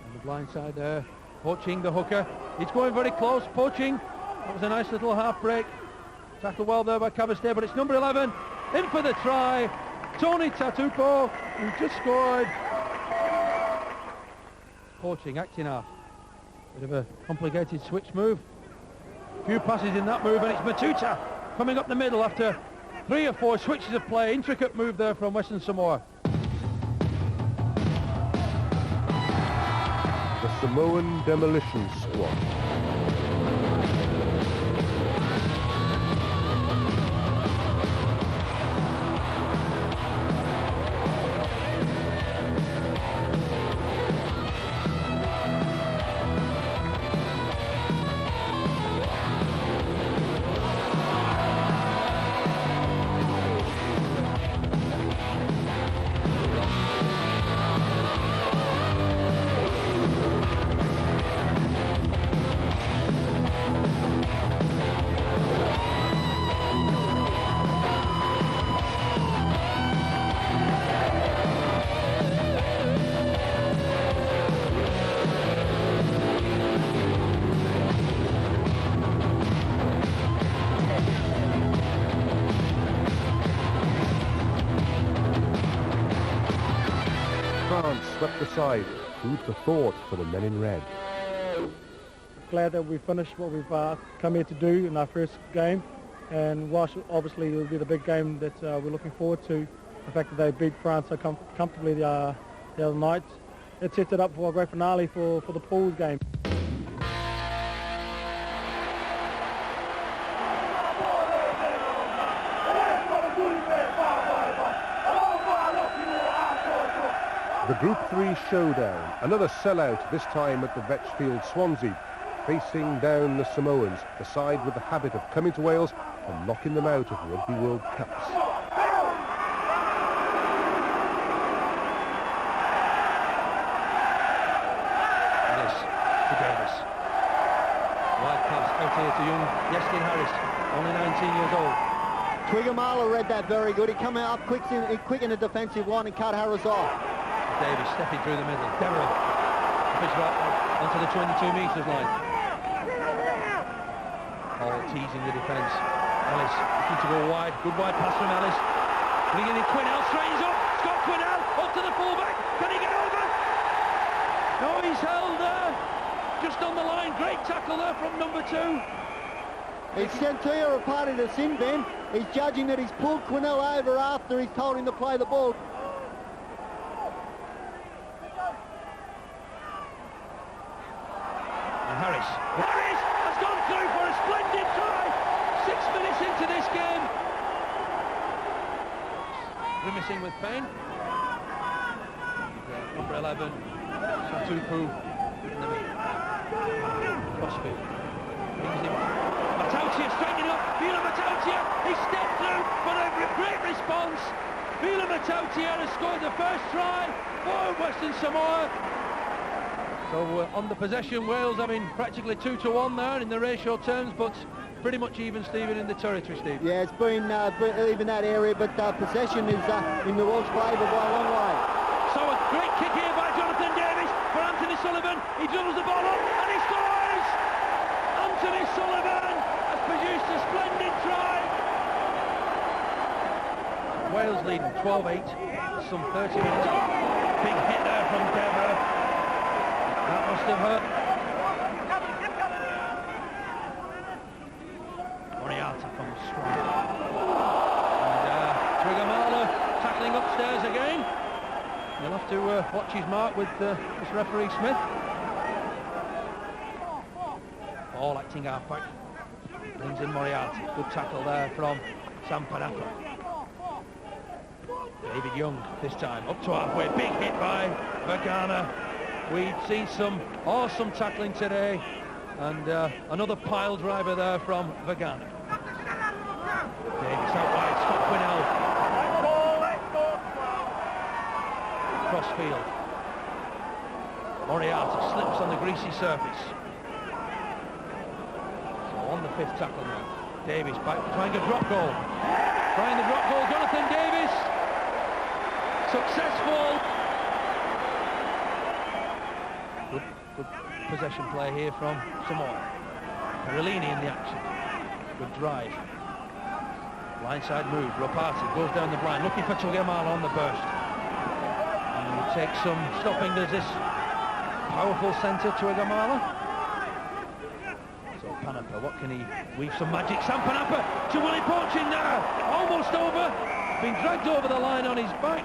On the blind side there, Poaching, the hooker. He's going very close. Poaching. That was a nice little half break. Tackled well there by Cavastay, but it's number 11. In for the try. Tony Tatupo, who just scored. Poaching, acting half. Bit of a complicated switch move. A few passes in that move, and it's Matuta coming up the middle after 3 or 4 switches of play. Intricate move there from Western Samoa. Samoan Demolition Squad. swept aside. Food for thought for the men in red. Glad that we finished what we've come here to do in our first game, and whilst obviously it will be the big game that we're looking forward to, the fact that they beat France so comfortably the other night, it sets it up for a great finale for the pools game. The Group 3 showdown, another sellout, this time at the Vetchfield Swansea, facing down the Samoans, the side with the habit of coming to Wales and knocking them out of Rugby World Cups. Harris to Davis. Wide pass out here to young Iestyn Harris, only 19 years old. Twiggamala read that very good. He came out up quick in the defensive line and cut Harris off. Davis stepping through the middle. Deverell puts right onto the 22 metres line. All teasing the defence. Ellis looking to go wide. Good wide pass from Ellis. Bringing in Quinnell. Straightens up. Scott Quinnell up to the fullback. Can he get over? No, he's held there. Just on the line. Great tackle there from number 2. He's sent Tia a part of the sin bin. He's judging that he's pulled Quinnell over after he's told him to play the ball. Harris has gone through for a splendid try. 6 minutes into this game. Grimacing with pain. Number 11, Satupu. Crossfield. Brings him. Matautia straightening up. Vila Matautia. He stepped through for a great response. Vila Matautia has scored the first try for Western Samoa. So on the possession, Wales, I mean, practically 2-1 there in the ratio terms, but pretty much even, Stephen, in the territory, Steve. Yeah, it's been even that area, but possession is in the Welsh favour by a long way. So a great kick here by Jonathan Davis for Anthony Sullivan. He dribbles the ball up and he scores! Anthony Sullivan has produced a splendid try. Wales leading 12-8, some 30 minutes. Big hit there from Deverell. That must have hurt. Moriarty comes strong. And Twiggamala tackling upstairs again. He'll have to watch his mark with this referee Smith. All acting halfback. Brings in Moriarty. Good tackle there from Sam Panapa. David Young this time up to halfway. Big hit by Vagana. We've seen some awesome tackling today, and another pile driver there from Vagana. Davis out wide, Scott Quinnell. Crossfield. Moriarty slips on the greasy surface. So on the 5th tackle now. Davis back trying a drop goal. Trying the drop goal, Jonathan Davis. Successful. Good possession play here from Samoa. Carolini in the action. Good drive. Blindside move. Ropati goes down the blind, looking for Twiggamala on the burst. And he takes some stopping. There's this powerful centre, Twiggamala. So Panapa, what can he weave some magic? Sam Panapa to Willie Porchin now. Almost over. Been dragged over the line on his back.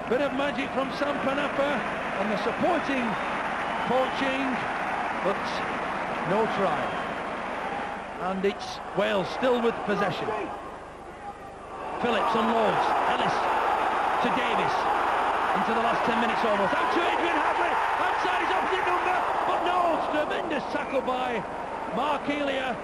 Bit of magic from Sam Panapa and the supporting Porching, but no try. And it's Wales still with possession. Phillips unloads. Ellis to Davis. Into the last 10 minutes almost. Out to Adrian Hadley. Outside his opposite number. But no, tremendous tackle by Mark Elia.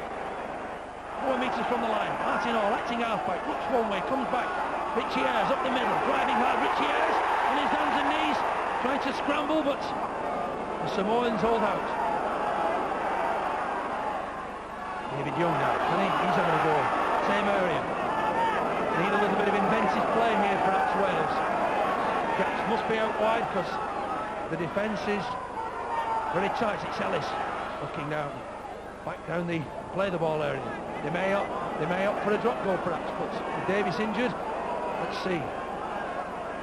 4 metres from the line. Martin Hall acting halfback. Looks one way. Comes back. Richie Ayres up the middle. Driving hard. Richie Ayres on his hands and knees. Trying to scramble, but the Samoans hold out. David Young now. He's having a go. Same area. Need a little bit of inventive play here, perhaps Wales. Gaps must be out wide because the defence is very tight. It's Ellis looking down, back down the play the ball area. They may opt for a drop goal perhaps, but with Davis injured, let's see.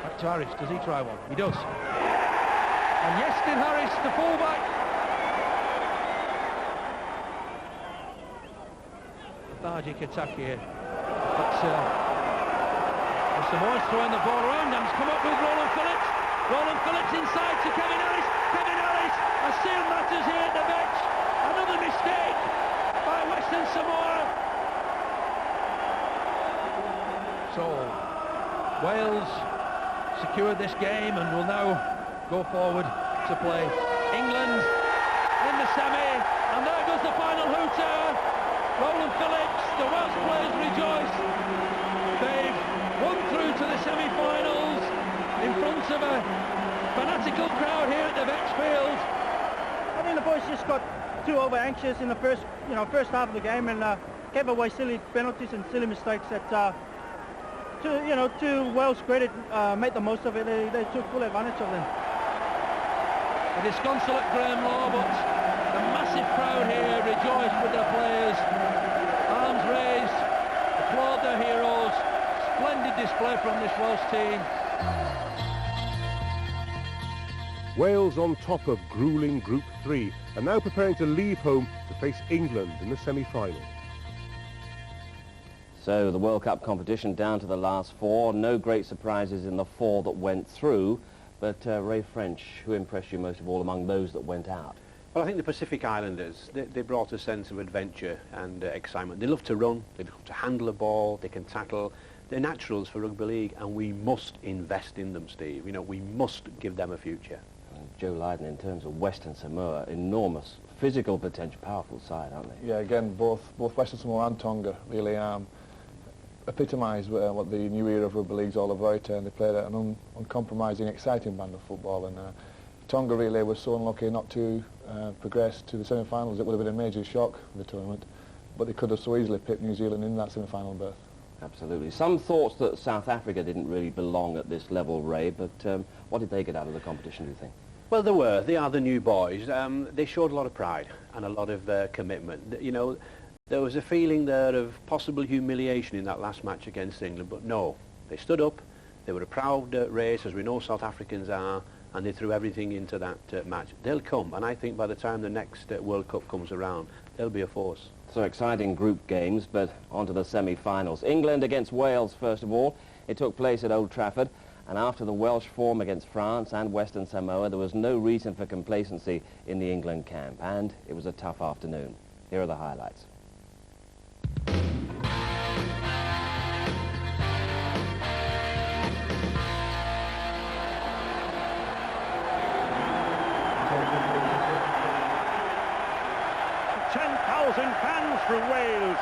Back to Harris. Does he try one? He does. And Iestyn Harris, the fullback. Lethargic attack here. But Samoa's throwing the ball around and has come up with Roland Phillips. Roland Phillips inside to Kevin Harris. Kevin Harris has sealed matters here at the bench. Another mistake by Western Samoa. So Wales secured this game and will now go forward to play England in the semi. And there goes the final hooter. Roland Phillips, the Welsh players rejoice. They've won through to the semi-finals in front of a fanatical crowd here at the Vetchfield. I think the boys just got too over anxious in the first half of the game and gave away silly penalties and silly mistakes that, to Wales' credit, made the most of it. They took full advantage of them. The disconsolate Graham Law, but the massive crowd here rejoiced with their players. Arms raised, applaud their heroes. Splendid display from this Welsh team. Wales on top of gruelling Group 3 and now preparing to leave home to face England in the semi-final. So the World Cup competition down to the last four. No great surprises in the four that went through. But Ray French, who impressed you most of all among those that went out? Well, I think the Pacific Islanders, they brought a sense of adventure and excitement. They love to run, they love to handle the ball, they can tackle. They're naturals for rugby league, and we must invest in them, Steve. You know, we must give them a future. And Joe Lydon, in terms of Western Samoa, enormous physical potential, powerful side, aren't they? Yeah, again, both Western Samoa and Tonga really epitomise what the new era of rugby league is all about, and they played an uncompromising, exciting brand of football. And Tonga really was so unlucky not to progress to the semi-finals. It would have been a major shock for the tournament, but they could have so easily picked New Zealand in that semi-final berth. Absolutely. Some thoughts that South Africa didn't really belong at this level, Ray, but what did they get out of the competition, do you think? Well, they are the new boys. They showed a lot of pride and a lot of commitment. You know, there was a feeling there of possible humiliation in that last match against England, but no, they stood up, they were a proud race, as we know South Africans are, and they threw everything into that match. They'll come, and I think by the time the next World Cup comes around, they'll be a force. So exciting group games, but on to the semi-finals. England against Wales, first of all. It took place at Old Trafford, and after the Welsh form against France and Western Samoa, there was no reason for complacency in the England camp, and it was a tough afternoon. Here are the highlights. Fans from Wales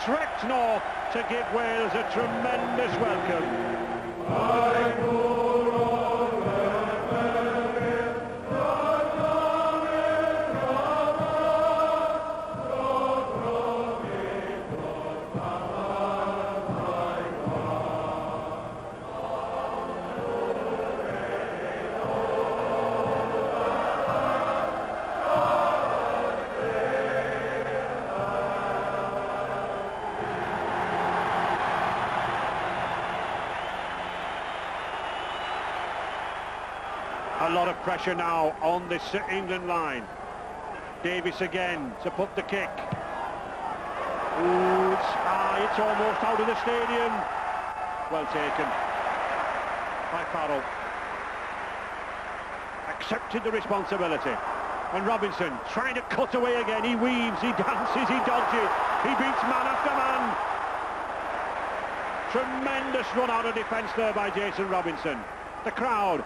trekked north to give Wales a tremendous welcome. A lot of pressure now on this England line. Davis again to put the kick. Ooh, it's almost out of the stadium. Well taken by Farrell. Accepted the responsibility. And Robinson trying to cut away again. He weaves, he dances, he dodges. He beats man after man. Tremendous run out of defence there by Jason Robinson. The crowd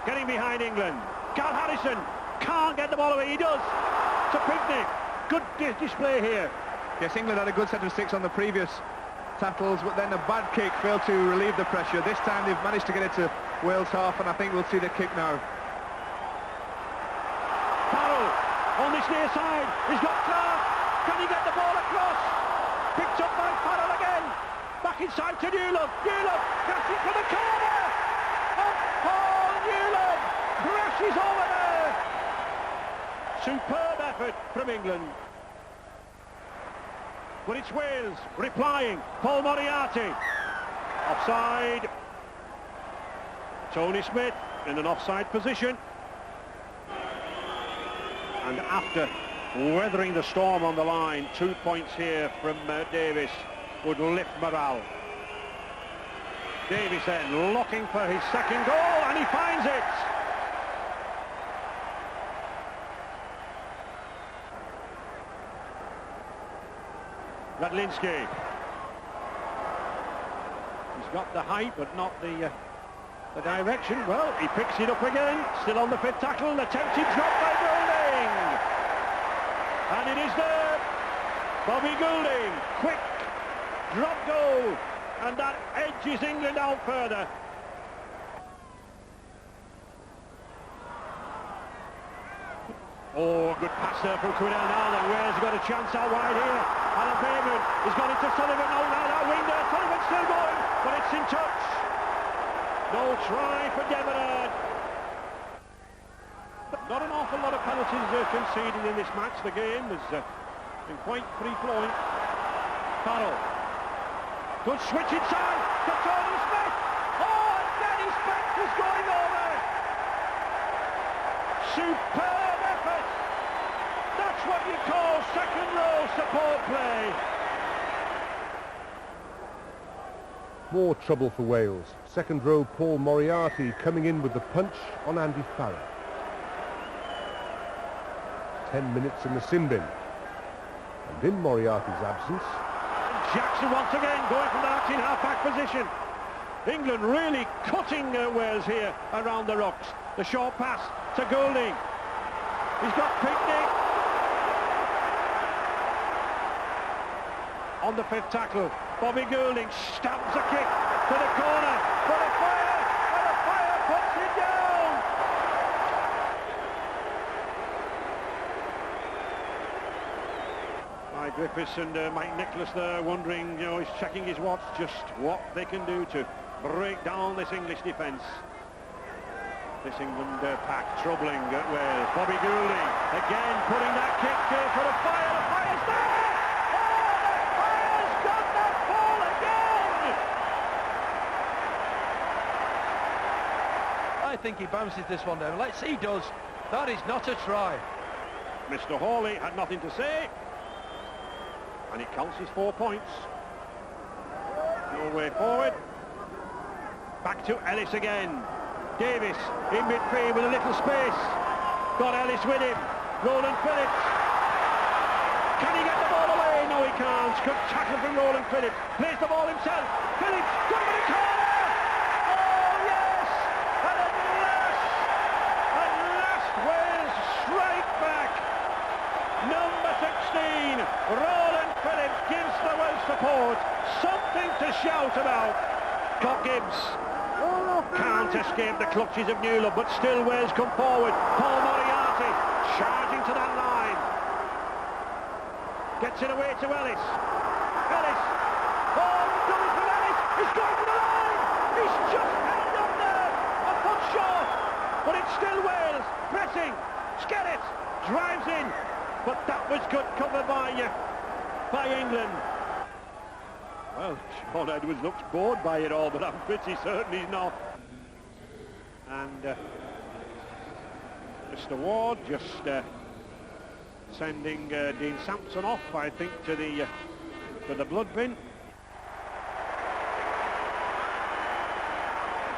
getting behind England. Carl Harrison can't get the ball away. He does. To Pinkney. Good display here. Yes, England had a good set of six on the previous tackles, but then a bad kick failed to relieve the pressure. This time they've managed to get it to Wales half, and I think we'll see the kick now. Farrell on this near side. He's got Clark. Can he get the ball across? Picked up by Farrell again. Back inside to Newland. Newland gets it for the corner. Paul Newland crashes over there. Superb effort from England. But it's Wales replying. Paul Moriarty. Offside. Tony Smith in an offside position. And after weathering the storm on the line, 2 points here from Davis would lift morale. Davis then looking for his second goal, and he finds it. Radlinski. He's got the height, but not the direction. Well, he picks it up again. Still on the fifth tackle. An attempted drop by Goulding. And it is there. Bobby Goulding. Quick drop goal. And that edges England out further. Oh, good pass there from Quinnell now. That Wales got a chance out wide here. Alan Bayman has got into Sullivan. Oh, now that wing there. Sullivan's still going, but it's in touch. No try for Deverard. Not an awful lot of penalties conceded in this match. The game has been quite free-flowing. Farrell. Good switch inside to Tony Smith. Oh, and Danny Spence is going over. Superb effort. That's what you call second-row support play. More trouble for Wales. Second row Paul Moriarty coming in with the punch on Andy Farrell. 10 minutes in the sin bin. And in Moriarty's absence, Jackson once again going from that in half-back position. England really cutting Wales here around the rocks. The short pass to Goulding. He's got Pickney. On the fifth tackle, Bobby Goulding stabs a kick to the corner for the fire, and the fire puts it down. Mike Griffiths and Mike Nicholas there wondering, you know, he's checking his watch, just what they can do to break down this English defence. This England pack troubling Wales. Bobby Goulding again putting that kick for the fire. The fire's there! Oh, the fire's done that ball again! I think he bounces this one down. Let's see, he does. That is not a try. Mr. Hawley had nothing to say. And it counts as 4 points. No way forward. Back to Ellis again. Davis in midfield with a little space. Got Ellis with him. Roland Phillips. Can he get the ball away? No, he can't. Good tackle from Roland Phillips. Plays the ball himself. Phillips, got him in the corner. Oh, yes. And at last, Wales strike back. Number 16, Roland Phillips gives the Welsh support something to shout about. Got Gibbs. Can't escape the clutches of Newland, but still Wales come forward. Paul Moriarty charging to that line. Gets it away to Ellis. Ellis. Oh, double from Ellis. He's going to the line. He's just held up there. A foot short. But it's still Wales. Pressing. Skerritt drives in. But that was good cover by England. Well, Sean Edwards looks bored by it all, but I'm pretty certain he's not. And Mr. Ward just sending Dean Sampson off, I think, to the blood bin.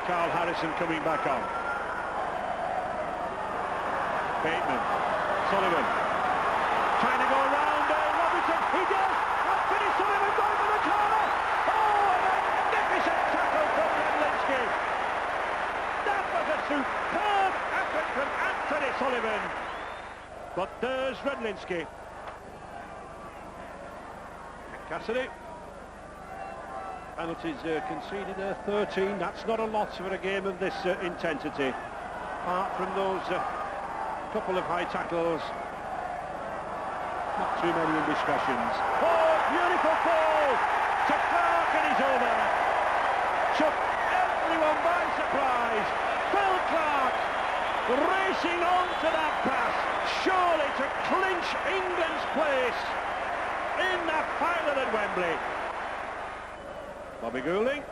Carl Harrison coming back on. Bateman, Sullivan, trying to go around Robertson. He does. Anthony Sullivan going for the corner. Oh, a magnificent tackle from Radlinski. That was a superb effort from Anthony Sullivan. But there's Radlinski. Cassidy. Penalties conceded 13. That's not a lot for a game of this intensity. Apart from those couple of high tackles. Not too many indiscretions. Oh, beautiful ball to Clark, and he's over. Took everyone by surprise. Phil Clark racing on to that pass, surely to clinch England's place in that final at Wembley. Bobby Goulding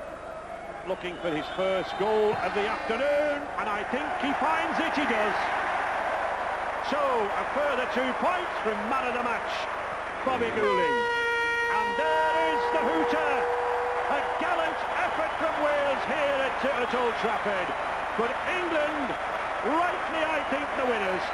looking for his first goal of the afternoon, and I think he finds it. He does. So, a further 2 points from man of the match, Bobby Goulding. And there is the hooter. A gallant effort from Wales here at Old Trafford. But England, rightly I think the winners,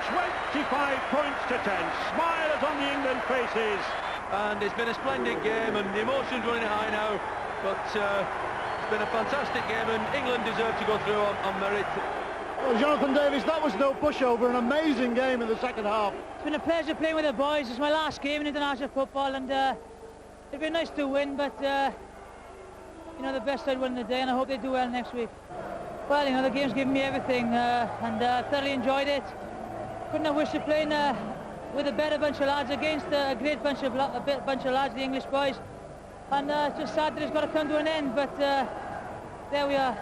25 points to 10. Smiles on the England faces. And it's been a splendid game, and the emotions running high now. But it's been a fantastic game, and England deserve to go through on merit. Well, Jonathan Davies, that was no pushover, an amazing game in the second half. It's been a pleasure playing with the boys. It's my last game in international football, and it'd be nice to win, but you know, the best side won the day, and I hope they do well next week. Well, you know, the game's given me everything, and thoroughly enjoyed it. Couldn't have wished to play with a better bunch of lads against a great bunch of lads, the English boys. And it's just sad that it's got to come to an end, but there we are.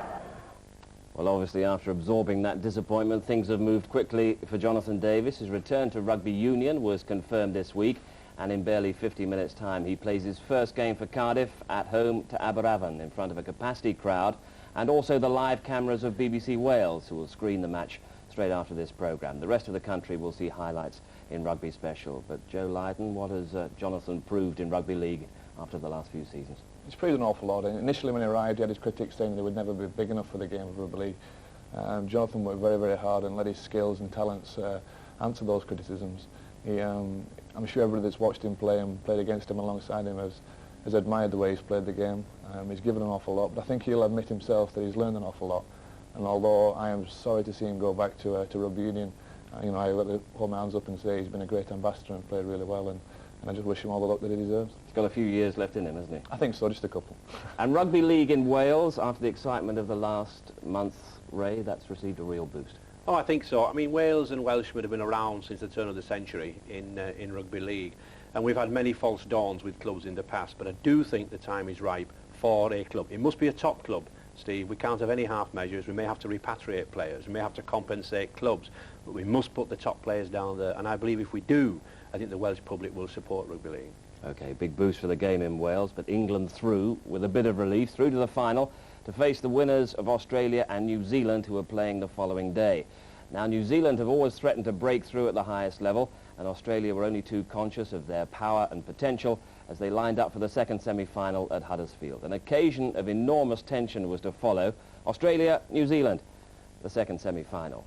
Well, obviously, after absorbing that disappointment, things have moved quickly for Jonathan Davies. His return to rugby union was confirmed this week, and in barely 50 minutes' time, he plays his first game for Cardiff at home to Aberavon in front of a capacity crowd, and also the live cameras of BBC Wales, who will screen the match straight after this programme. The rest of the country will see highlights in Rugby Special. But Joe Lydon, what has Jonathan proved in rugby league after the last few seasons? He's proved an awful lot. Initially when he arrived, he had his critics saying they would never be big enough for the game of rugby league. Jonathan worked very, very hard and let his skills and talents answer those criticisms. I'm sure everybody that's watched him play and played against him alongside him has admired the way he's played the game. He's given an awful lot, but I think he'll admit himself that he's learned an awful lot. And although I am sorry to see him go back to rugby union, you know, I got to hold my hands up and say he's been a great ambassador and played really well, and I just wish him all the luck that he deserves. He's got a few years left in him, hasn't he? I think so, just a couple. And rugby league in Wales, after the excitement of the last month, Ray, that's received a real boost. Oh, I think so. I mean, Wales and Welshmen have been around since the turn of the century in rugby league, and we've had many false dawns with clubs in the past, but I do think the time is ripe for a club. It must be a top club, Steve. We can't have any half measures. We may have to repatriate players. We may have to compensate clubs, but we must put the top players down there, and I believe if we do, I think the Welsh public will support rugby league. OK, big boost for the game in Wales, but England through with a bit of relief, through to the final, to face the winners of Australia and New Zealand, who are playing the following day. Now, New Zealand have always threatened to break through at the highest level, and Australia were only too conscious of their power and potential as they lined up for the second semi-final at Huddersfield. An occasion of enormous tension was to follow. Australia, New Zealand, the second semi-final.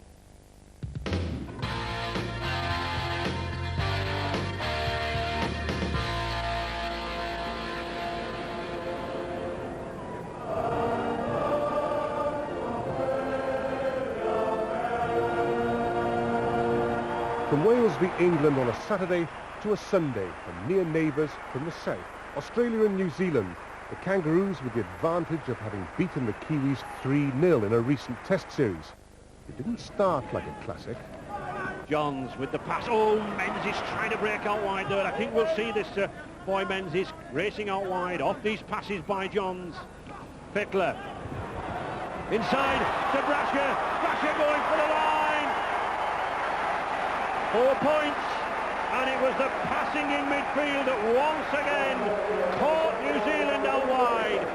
From Wales v England on a Saturday to a Sunday, and near neighbours from the south, Australia and New Zealand, the Kangaroos with the advantage of having beaten the Kiwis 3-0 in a recent test series. It didn't start like a classic. Johns with the pass. Oh, Menzies trying to break out wide there. I think we'll see this boy Menzies racing out wide off these passes by Johns. Fickler. Inside to Brasher. Brasher going for the line. 4 points, and it was the passing in midfield that once again caught New Zealand out wide.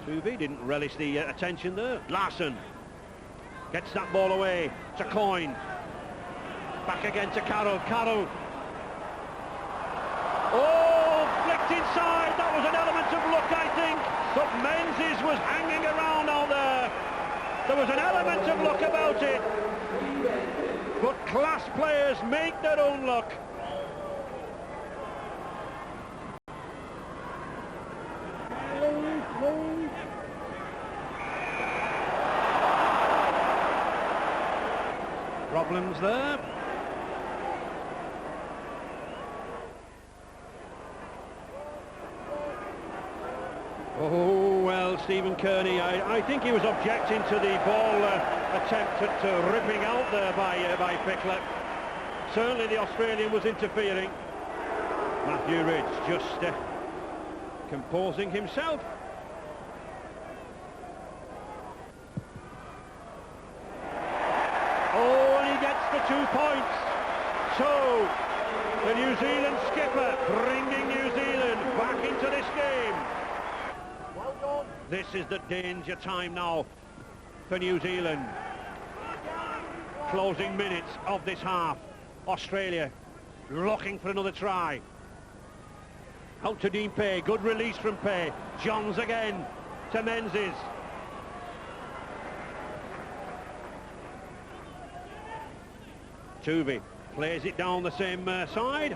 Tuvey didn't relish the attention there. Larson gets that ball away to Coyne. Back again to Carroll. Carroll. Oh, flicked inside. That was an element of luck, I think. But Menzies was hanging around out there. There was an element of luck about it. But class players make their own luck. Problems there. Oh, well, Stephen Kearney, I think he was objecting to the ball attempt at ripping out there by Fickler. Certainly the Australian was interfering. Matthew Ridge just composing himself. Oh, and he gets the 2 points. So, the New Zealand skipper bringing New Zealand back into this game. This is the danger time now for New Zealand. closing minutes of this half. Australia looking for another try. Out to Dean Pay, good release from Pay. Johns again to Menzies. Tuvey plays it down the same side.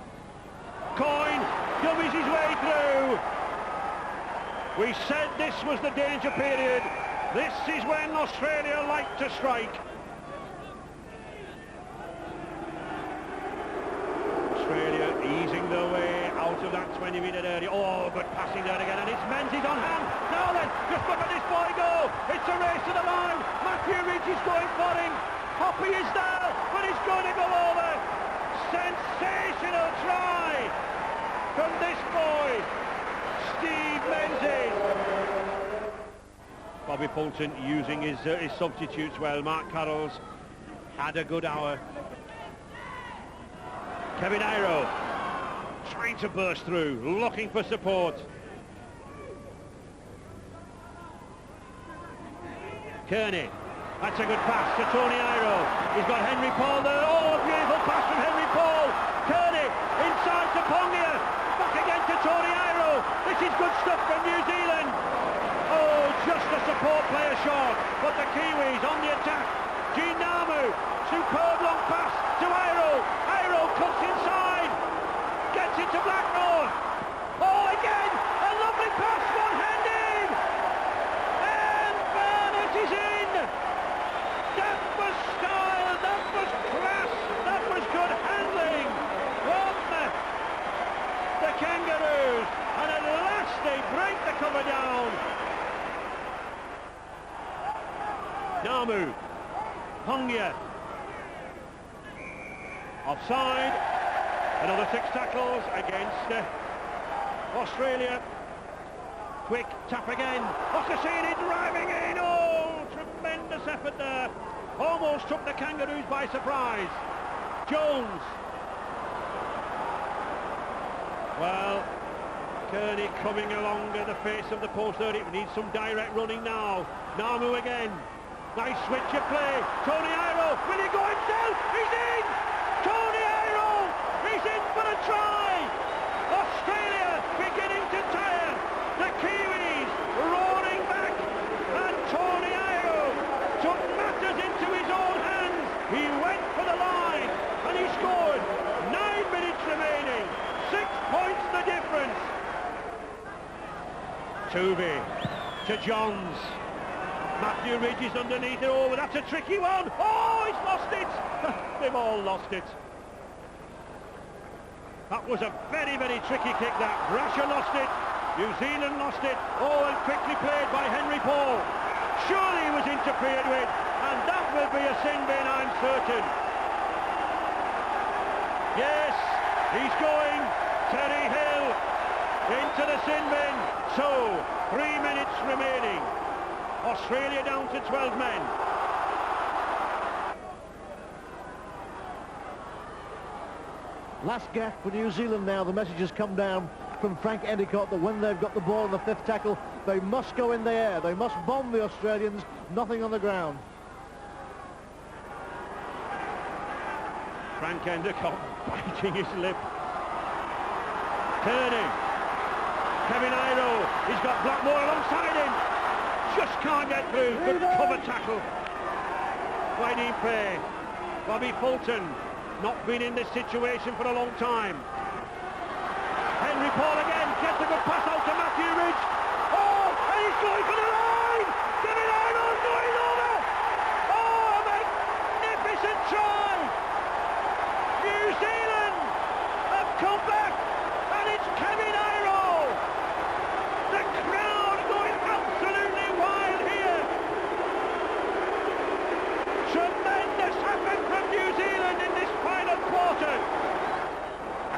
Coyne dummies his way through. We said this was the danger period. This is when Australia like to strike. Australia easing their way out of that 20-metre area. Oh, good passing there again, and it's Menzies on hand. Now then, just look at this boy go. It's a race to the line. Matthew Ridge is going for him. Hoppy is there, but he's going to go over. Sensational try from this boy, Steve Menzies. Bobby Fulton using his substitutes well. Mark Carroll's had a good hour. Kevin Iro trying to burst through, looking for support. Kearney, that's a good pass to Tony Iro. He's got Henry Paul there. Oh, a beautiful pass from Henry Paul. Kearney inside to Pongia. Back again to Tony Iro. This is good stuff from New Zealand. Oh, just a support player short, but the Kiwis on the attack. Gene Namu, superb long pass to Iro. Iro cuts inside, gets it to Blackmore. Oh, again, a lovely pass, one-handed. And Burnett is in. That was style, that was class, that was good handling from the Kangaroos. And at last they break the cover down. Namu, Pongia, offside, another 6 tackles against Australia. Quick tap again, Okasini driving in, oh, tremendous effort there, almost took the Kangaroos by surprise. Jones, well, Kearney coming along at the face of the post 30, we need some direct running now. Namu again. Nice switch of play. Tony Iro, will he go himself? He's in! Tony Iro, he's in for a try! Australia beginning to tire. The Kiwis roaring back. And Tony Iro took matters into his own hands. He went for the line and he scored. 9 minutes remaining. 6 points the difference. Tuvey to Johns. Matthew Ridge is underneath it. Oh, that's a tricky one. Oh, he's lost it. They've all lost it. That was a very, very tricky kick, that. Brasher lost it. New Zealand lost it. Oh, and quickly played by Henry Paul. Surely he was interfered with, and that will be a sin bin, I'm certain. Yes, he's going. Terry Hill into the sin bin. So, 3 minutes remaining. Australia down to 12 men. Last gaff for New Zealand now. The message has come down from Frank Endicott that when they've got the ball in the 5th tackle, they must go in the air. They must bomb the Australians, nothing on the ground. Frank Endicott biting his lip. Kearney. Kevin Iro. He's got Blackmore alongside him. Just can't get through. Good cover tackle by Dean Pay. Bobby Fulton, not been in this situation for a long time. Henry Paul again, gets a good pass out to Matthew Ridge. Oh, and he's going for the line! Kevin Iro's going over! Oh, a magnificent try! New Zealand have come back, and it's Kevin Iro! The crowd going absolutely wild here! Tremendous effort from New Zealand in this final quarter!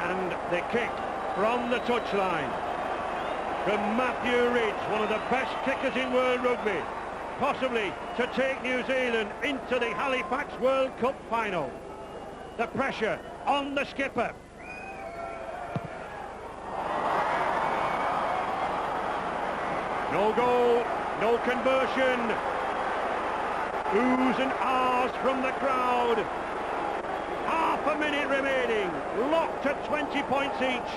And the kick from the touchline from Matthew Ridge, one of the best kickers in world rugby, possibly to take New Zealand into the Halifax World Cup final. The pressure on the skipper. No goal, no conversion. Oohs and ahs from the crowd. Half a minute remaining. Locked at 20 points each.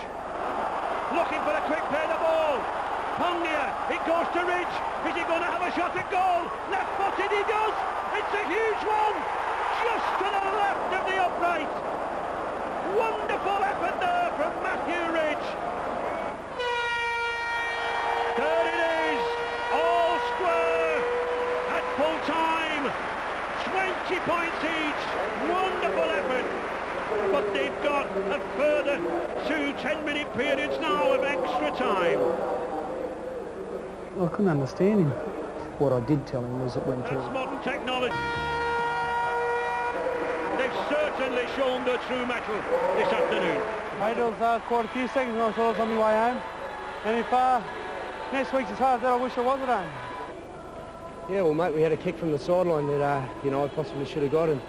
Looking for a quick play the ball. Pongia, it goes to Ridge. Is he going to have a shot at goal? Left-footed, he does. It's a huge one. Just to the left of the upright. Wonderful effort there from Matthew Ridge. There it is. All square at full time. 20 points each. Wonderful effort. But they've got a further 2 10-minute periods now of extra time. I couldn't understand him. What I did tell him was it went to... That's modern technology. They've certainly shown their true mettle this afternoon. I was quite a few seconds when I saw it on my way home. And if next week's as hard as that, I wish I was at home. Yeah, well, mate, we had a kick from the sideline that, you know, I possibly should have got. And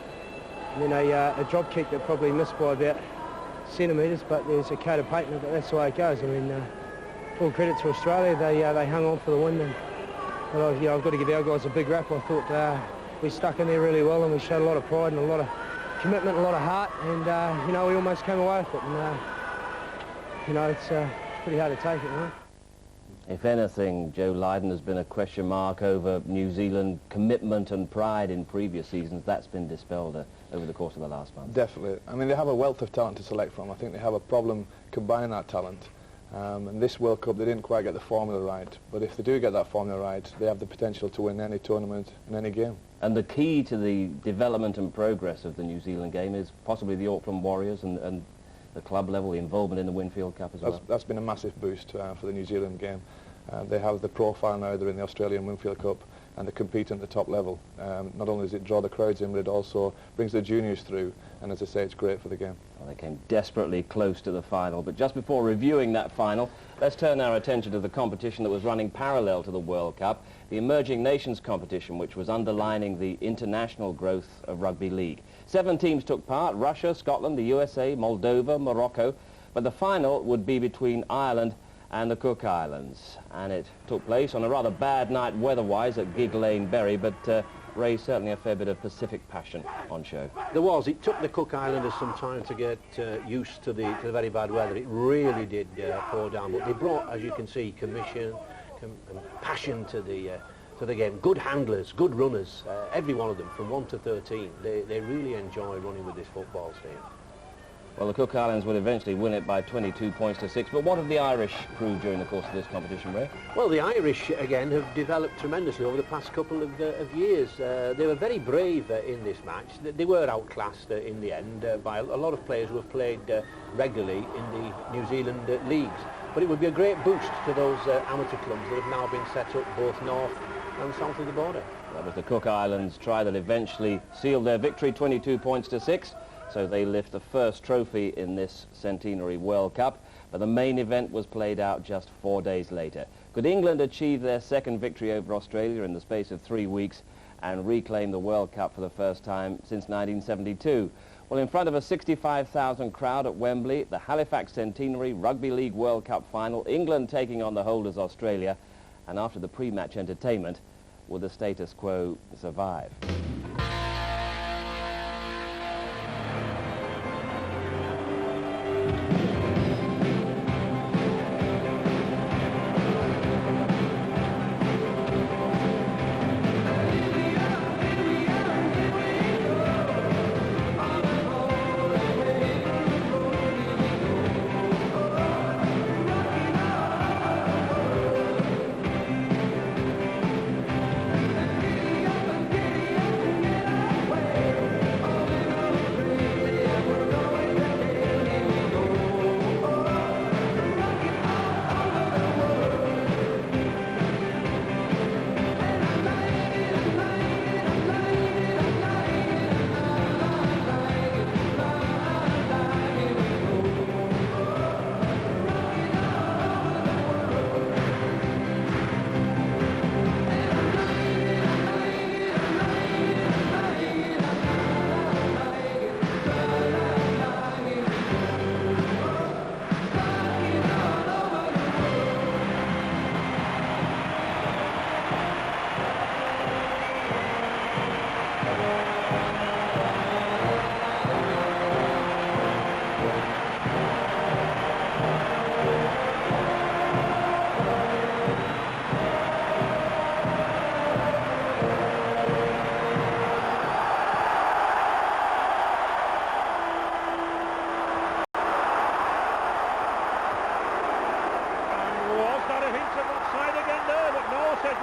then a drop kick that probably missed by about centimetres, but there's a coat of paint in it, but that's the way it goes. I mean, full credit to Australia. They hung on for the win. And, well, you know, I've got to give our guys a big rap. I thought we stuck in there really well and we showed a lot of pride and a lot of commitment, a lot of heart. And, you know, we almost came away with it. And, you know, it's pretty hard to take it, you know. If anything, Joe Lydon, has been a question mark over New Zealand commitment and pride in previous seasons. That's been dispelled over the course of the last month. Definitely. I mean, they have a wealth of talent to select from. I think they have a problem combining that talent. And this World Cup, they didn't quite get the formula right. But if they do get that formula right, they have the potential to win any tournament in any game. And the key to the development and progress of the New Zealand game is possibly the Auckland Warriors and the club level, the involvement in the Winfield Cup as well. That's been a massive boost for the New Zealand game. They have the profile now, they're in the Australian Winfield Cup, and they compete at the top level. Not only does it draw the crowds in, but it also brings the juniors through, and as I say, it's great for the game. Well, they came desperately close to the final, but just before reviewing that final, let's turn our attention to the competition that was running parallel to the World Cup, the Emerging Nations competition, which was underlining the international growth of rugby league. 7 teams took part: Russia, Scotland, the USA, Moldova, Morocco, but the final would be between Ireland and the Cook Islands, and it took place on a rather bad night weather-wise at Gig Lane, Bury, but raised certainly a fair bit of Pacific passion on show. There was. It took the Cook Islanders some time to get used to the very bad weather. It really did pour down, but they brought, as you can see, commission and passion to the game. Good handlers, good runners, every one of them, from 1 to 13. They really enjoy running with this football team. Well, the Cook Islands would eventually win it by 22 points to 6, but what have the Irish proved during the course of this competition, Ray? Well, the Irish, again, have developed tremendously over the past couple of years. They were very brave in this match. They were outclassed in the end by a lot of players who have played regularly in the New Zealand leagues. But it would be a great boost to those amateur clubs that have now been set up both north and south of the border. That was the Cook Islands try that eventually sealed their victory, 22 points to 6. So they lift the first trophy in this centenary World Cup, but the main event was played out just 4 days later. Could England achieve their second victory over Australia in the space of 3 weeks and reclaim the World Cup for the first time since 1972? Well, in front of a 65,000 crowd at Wembley, the Halifax Centenary Rugby League World Cup final, England taking on the holders Australia, and after the pre-match entertainment, will the status quo survive?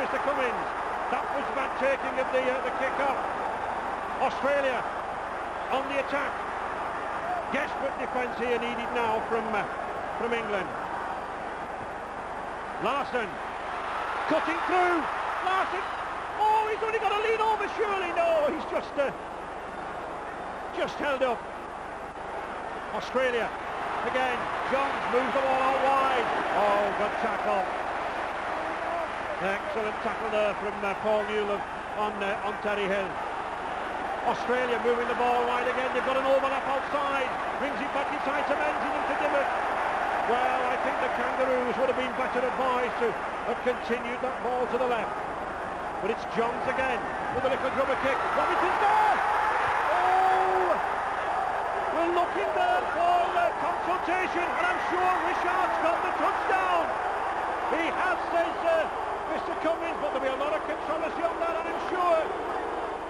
Mr. Cummins. That was bad taking of the kick-off. Australia on the attack. Desperate defence here needed now from England. Larson cutting through. Larson. Oh, he's only got to lean over, surely. No, he's just held up. Australia again. Johns moves the ball out wide. Oh, good tackle. Excellent tackle there from Paul Newell on Terry Hill. Australia moving the ball wide again. They've got an overlap outside. Brings it back inside to Menzies and to Dimmock. Well, I think the Kangaroos would have been better advised to have continued that ball to the left. But it's Johns again with a little grubber kick. Robinson's there! Oh! We're looking there for consultation, and I'm sure Richard's got the touchdown. He has, says Mr. Cummins, but there'll be a lot of controversy on that, and I'm sure.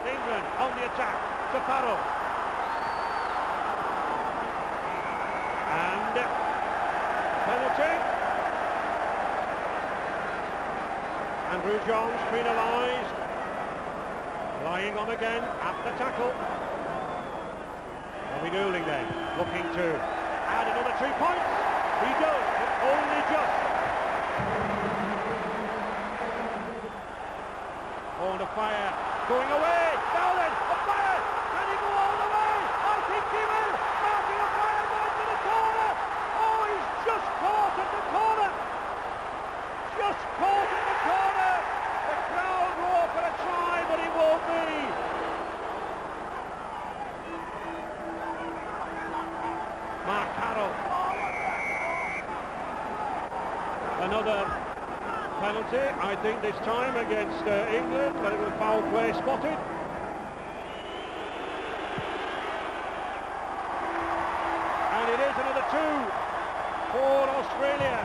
England on the attack. Farrell. And penalty. Andrew Johns penalised. Lying on again at the tackle. Bobby Goulding then looking to add another 3 points. He does, but only just. On the fire, going away. Dowling, the fire. Can he go all the way? I think he will. Starting a fire, going to the corner. Oh, he's just caught at the corner. Just caught at the corner. The crowd roar for a try, but it won't be. Mark Harrell. Another penalty, I think this time against England, but it was foul play spotted. And it is another 2 for Australia.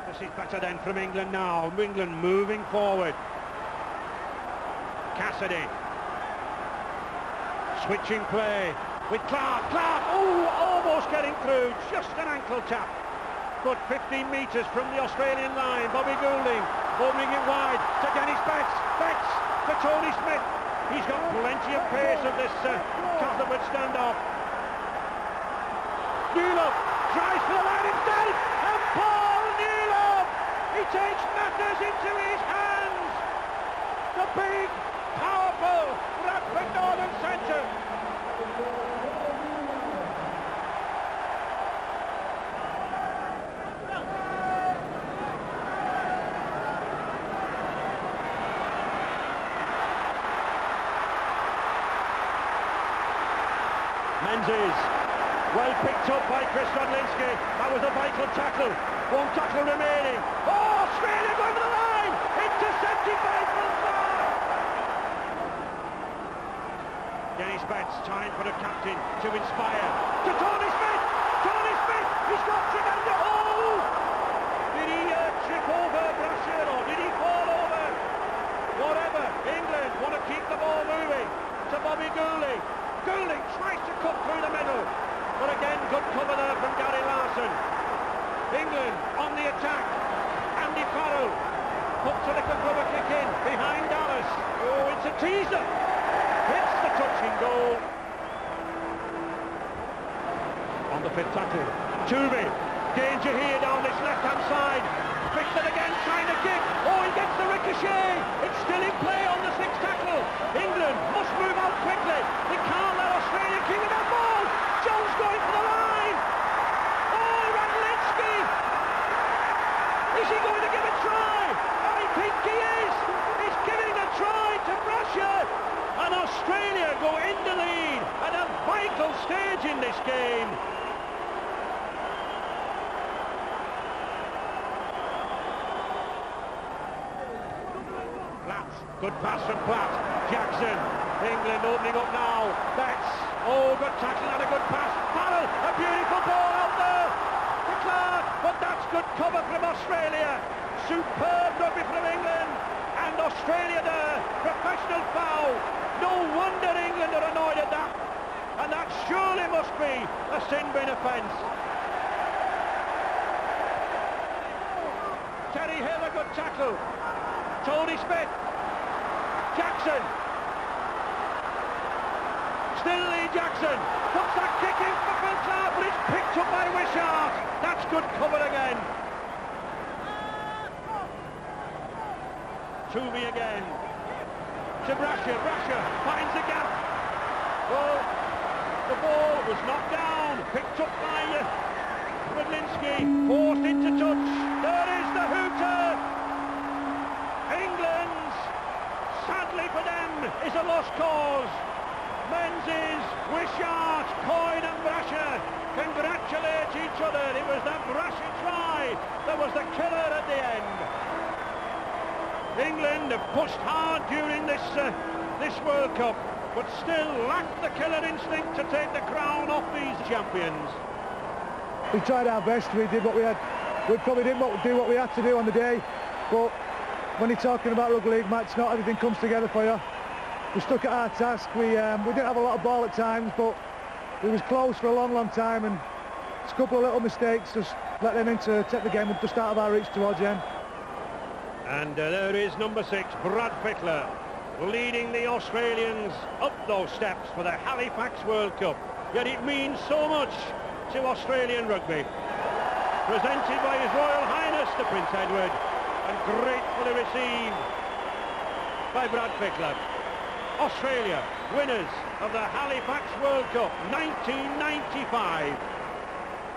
This is better then from England now. England moving forward. Cassidy. Switching play with Clark. Clark, oh, almost getting through. Just an ankle tap. Good 15 metres from the Australian line. Bobby Goulding opening it wide to Dennis Betts. Betts to Tony Smith. He's got plenty of pace of this Catherwood standoff. Newell tries for the line himself, and Paul Newell, he takes matters into his hands. The big, powerful Radford Northern centre. Menzies, well picked up by Chris Rodlinski. That was a vital tackle. 1 tackle remaining. Oh, Australia going to the line! Intercepted by Fulfar! Dennis Betts, time for the captain to inspire. To Tony Smith! Tony Smith! He's got tremendous... Oh! Did he trip over Brashear, or did he fall over? Whatever. England want to keep the ball moving. To Bobby Goulding. Goulding tries to cut through the middle, but again good cover there from Gary Larson. England on the attack. Andy Farrell puts a little rubber kick in behind Dallas. Oh, it's a teaser. Hits the touching goal. On the 5th tackle, Toovey. Danger here down this left-hand side. Fixed it again, trying to kick. Oh, he gets the ricochet. It's still in play on the 6th tackle. England must move out quickly. They can't let Australia keep that ball. Jones going for the line. Oh, Radlinski. Is he going to give a try? I think he is. He's giving a try to Brashear. And Australia go in the lead at a vital stage in this game. Good pass from Platt. Jackson. England opening up now. Betts. Oh, good tackle and a good pass. Farrell, a beautiful ball out there to Clark, but that's good cover from Australia. Superb rugby from England. And Australia there. Professional foul. No wonder England are annoyed at that. And that surely must be a sin bin offence. Terry Hill, a good tackle. Tony Smith. Jackson. Still Lee Jackson. Puts that kick in for Phil Clark, but it's picked up by Wishart. That's good cover again. Tuvey again. To Brasher. Brasher finds the gap. Well, the ball was knocked down. Picked up by Rudlinski. Forced into touch. There is the hooter. England, sadly for them, is a lost cause. Menzies, Wishart, Coyne and Brasher congratulate each other. It was that Brasher try that was the killer at the end. England have pushed hard during this World Cup, but still lacked the killer instinct to take the crown off these champions. We tried our best. We did what we had. We probably didn't do what we had to do on the day, but when you're talking about rugby league match, not everything comes together for you. We stuck at our task. We didn't have a lot of ball at times, but it was close for a long time, and it's a couple of little mistakes just let them in to take the game just out of our reach towards the end. And there is number 6, Brad Fittler, leading the Australians up those steps for the Halifax World Cup. Yet it means so much to Australian rugby. Presented by His Royal Highness the Prince Edward, and gratefully received by Brad Fittler. Australia, winners of the Halifax World Cup 1995.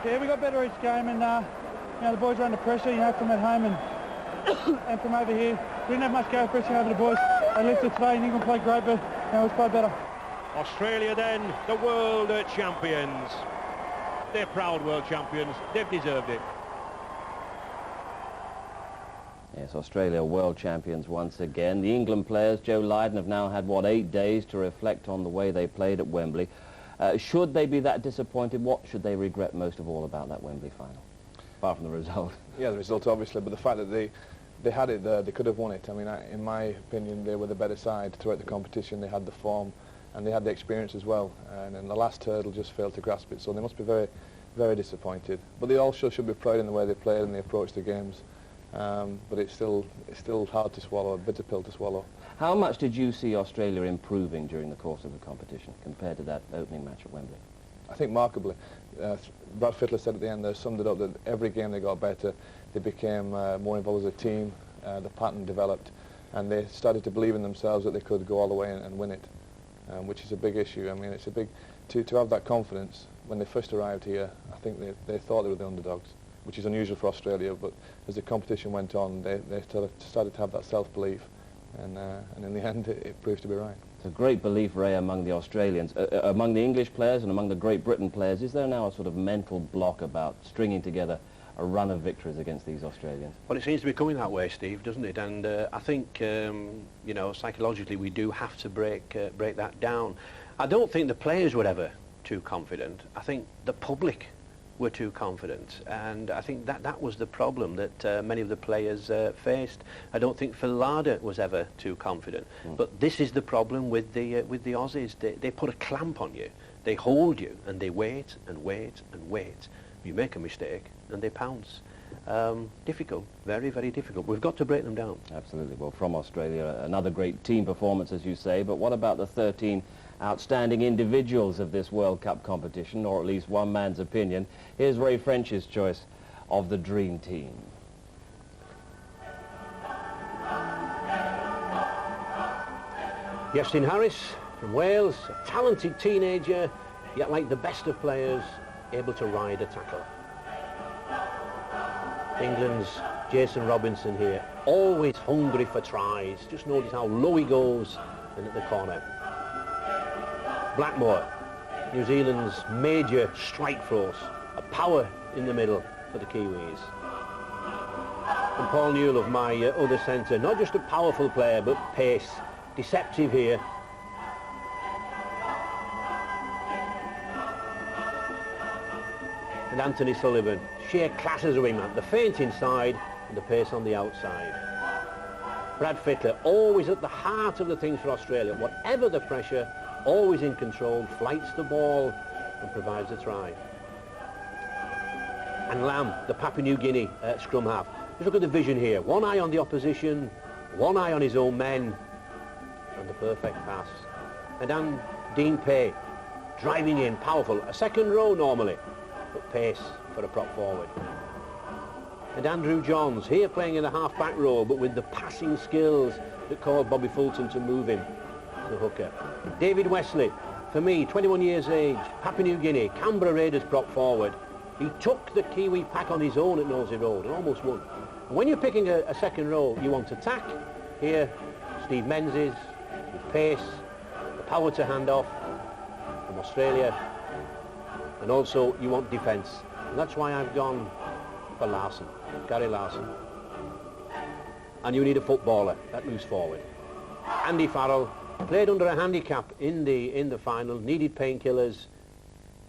Yeah, we got better each game, and the boys were under pressure, from at home and from over here. We didn't have much go pressing over the boys. They lifted today, and England played great, but it was quite better. Australia then, the world champions. They're proud world champions. They've deserved it. Yes, Australia world champions once again. The England players, Joe Lydon, have now had, 8 days to reflect on the way they played at Wembley. Should they be that disappointed? What should they regret most of all about that Wembley final, apart from the result? Yeah, the result obviously, but the fact that they had it there, they could have won it. I mean, in my opinion, they were the better side throughout the competition. They had the form and they had the experience as well. And in the last hurdle just failed to grasp it. So they must be very, very disappointed. But they also should be proud in the way they played and they approached the games. But it's still hard to swallow, a bitter pill to swallow. How much did you see Australia improving during the course of the competition compared to that opening match at Wembley? I think markedly. Brad Fittler said at the end there, summed it up, that every game they got better. They became more involved as a team. The pattern developed, and they started to believe in themselves that they could go all the way and win it, which is a big issue. I mean, it's a big to have that confidence. When they first arrived here, I think they thought they were the underdogs, which is unusual for Australia. But as the competition went on, they started to have that self-belief, and in the end, it proved to be right. It's a great belief, Ray, among the Australians. Among the English players and among the Great Britain players, is there now a sort of mental block about stringing together a run of victories against these Australians? Well, it seems to be coming that way, Steve, doesn't it? And I think, psychologically we do have to break that down. I don't think the players were ever too confident. I think the public were too confident, and I think that was the problem that many of the players faced. I don't think Phil Larder was ever too confident. But this is the problem with the Aussies. They put a clamp on you. They hold you, and they wait and wait and wait. You make a mistake, and they pounce. Difficult, very, very difficult. We've got to break them down. Absolutely. Well, from Australia, another great team performance, as you say, but what about the 13 outstanding individuals of this World Cup competition, or at least one man's opinion? Here's Ray French's choice of the dream team. Iestyn Harris from Wales, a talented teenager, yet like the best of players, able to ride a tackle. England's Jason Robinson here, always hungry for tries. Just notice how low he goes and at the corner. Blackmore, New Zealand's major strike force, a power in the middle for the Kiwis. And Paul Newell of my other centre, not just a powerful player but pace, deceptive here. And Anthony Sullivan, sheer class as a wingman, the feint inside and the pace on the outside. Brad Fittler, always at the heart of the things for Australia, whatever the pressure, always in control, flights the ball and provides a try. And Lamb, the Papua New Guinea scrum half, Just look at the vision here. One eye on the opposition, one eye on his own men, and the perfect pass. And Dean Pay, driving in, powerful. A second row normally, but pace for a prop forward. And Andrew Johns, here playing in the half-back role, but with the passing skills that caused Bobby Fulton to move him to hooker. David Wesley, for me, 21 years age, Papua New Guinea, Canberra Raiders prop forward. He took the Kiwi pack on his own at Nosey Road and almost won. And when you're picking a second row, you want attack. Here, Steve Menzies, with pace, the power to hand off from Australia. And also, you want defence. And that's why I've gone for Larson, Gary Larson. And you need a footballer at loose forward. Andy Farrell played under a handicap in the final, needed painkillers,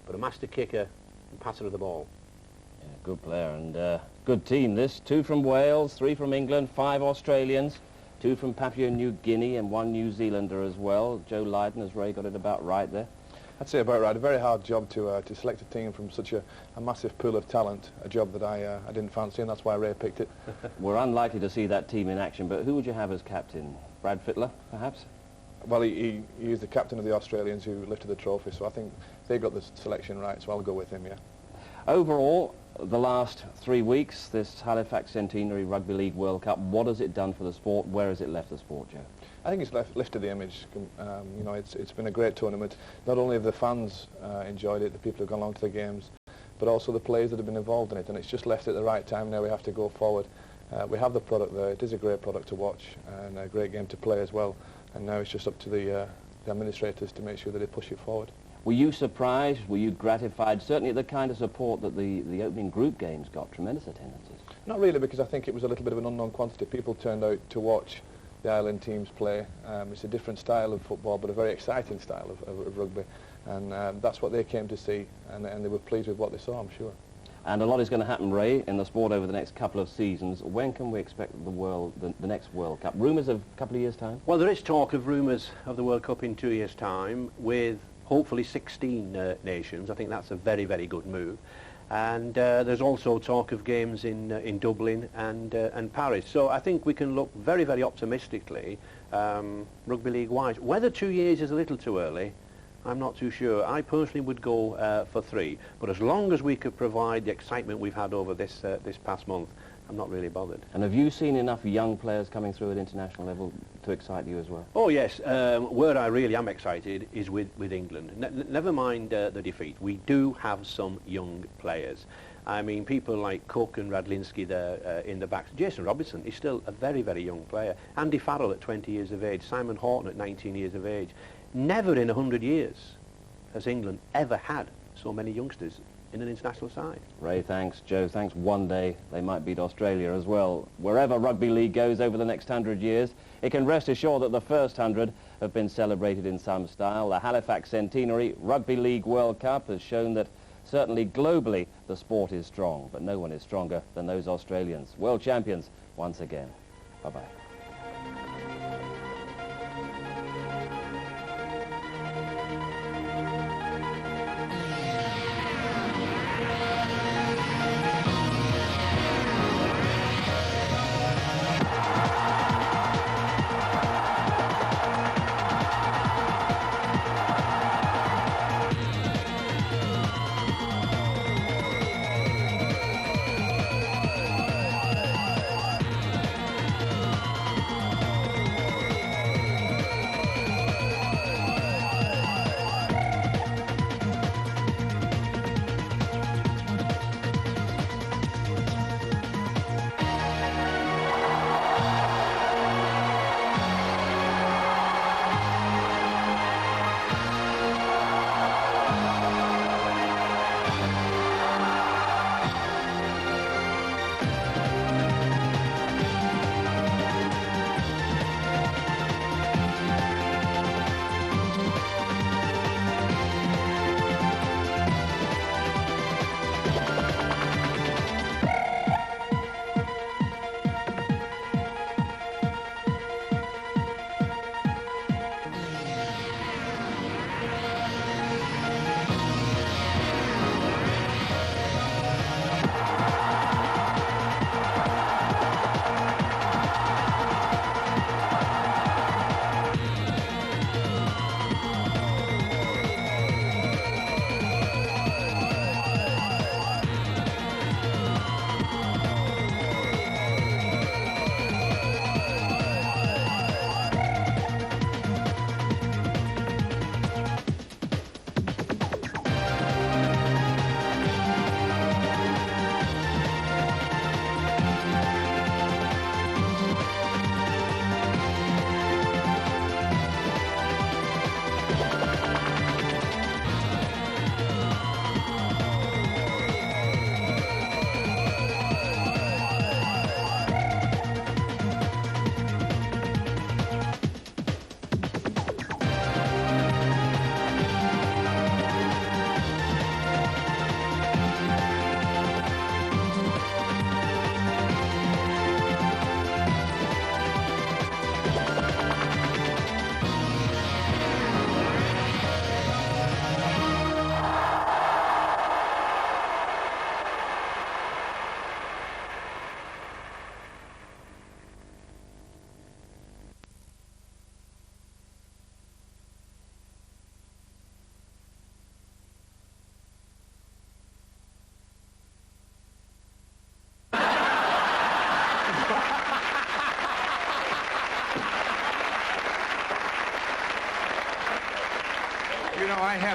but a master kicker and passer of the ball. Yeah, good player and good team this. 2 from Wales, 3 from England, 5 Australians, 2 from Papua New Guinea and 1 New Zealander as well. Joe Lydon, has Ray got it about right there? I'd say about right. A very hard job to select a team from such a massive pool of talent, a job that I didn't fancy, and that's why Ray picked it. We're unlikely to see that team in action, but who would you have as captain? Brad Fittler, perhaps? Well, he is the captain of the Australians who lifted the trophy, so I think they got the selection right, so I'll go with him, yeah. Overall, the last 3 weeks, this Halifax Centenary Rugby League World Cup, what has it done for the sport? Where has it left the sport, Joe? I think it's lifted the image. You know, it's been a great tournament. Not only have the fans enjoyed it, the people who've gone along to the games, but also the players that have been involved in it, and it's just left at the right time. Now we have to go forward. We have the product there. It is a great product to watch and a great game to play as well. And now it's just up to the administrators to make sure that they push it forward. Were you surprised? Were you gratified? Certainly at the kind of support that the opening group games got. Tremendous attendances. Not really, because I think it was a little bit of an unknown quantity. People turned out to watch the Ireland teams play. It's a different style of football, but a very exciting style of rugby. And that's what they came to see, and they were pleased with what they saw, I'm sure. And a lot is going to happen, Ray, in the sport over the next couple of seasons. When can we expect the next World Cup? Rumours of a couple of years' time? Well, there is talk of rumours of the World Cup in 2 years' time, with hopefully 16 nations. I think that's a very, very good move. And there's also talk of games in Dublin and Paris. So I think we can look very, very optimistically rugby league-wise. Whether 2 years is a little too early, I'm not too sure. I personally would go for 3. But as long as we could provide the excitement we've had over this past month, I'm not really bothered. And have you seen enough young players coming through at international level to excite you as well? Oh yes, where I really am excited is with England. Never mind the defeat. We do have some young players. I mean, people like Cook and Radlinski there in the back. Jason Robinson is still a very, very young player. Andy Farrell at 20 years of age. Simon Horton at 19 years of age. Never in 100 years has England ever had so many youngsters in an international side. Ray, thanks. Joe, thanks. One day they might beat Australia as well. Wherever rugby league goes over the next 100 years, it can rest assured that the first 100 have been celebrated in some style. The Halifax Centenary Rugby League World Cup has shown that certainly globally the sport is strong, but no one is stronger than those Australians. World champions once again. Bye-bye.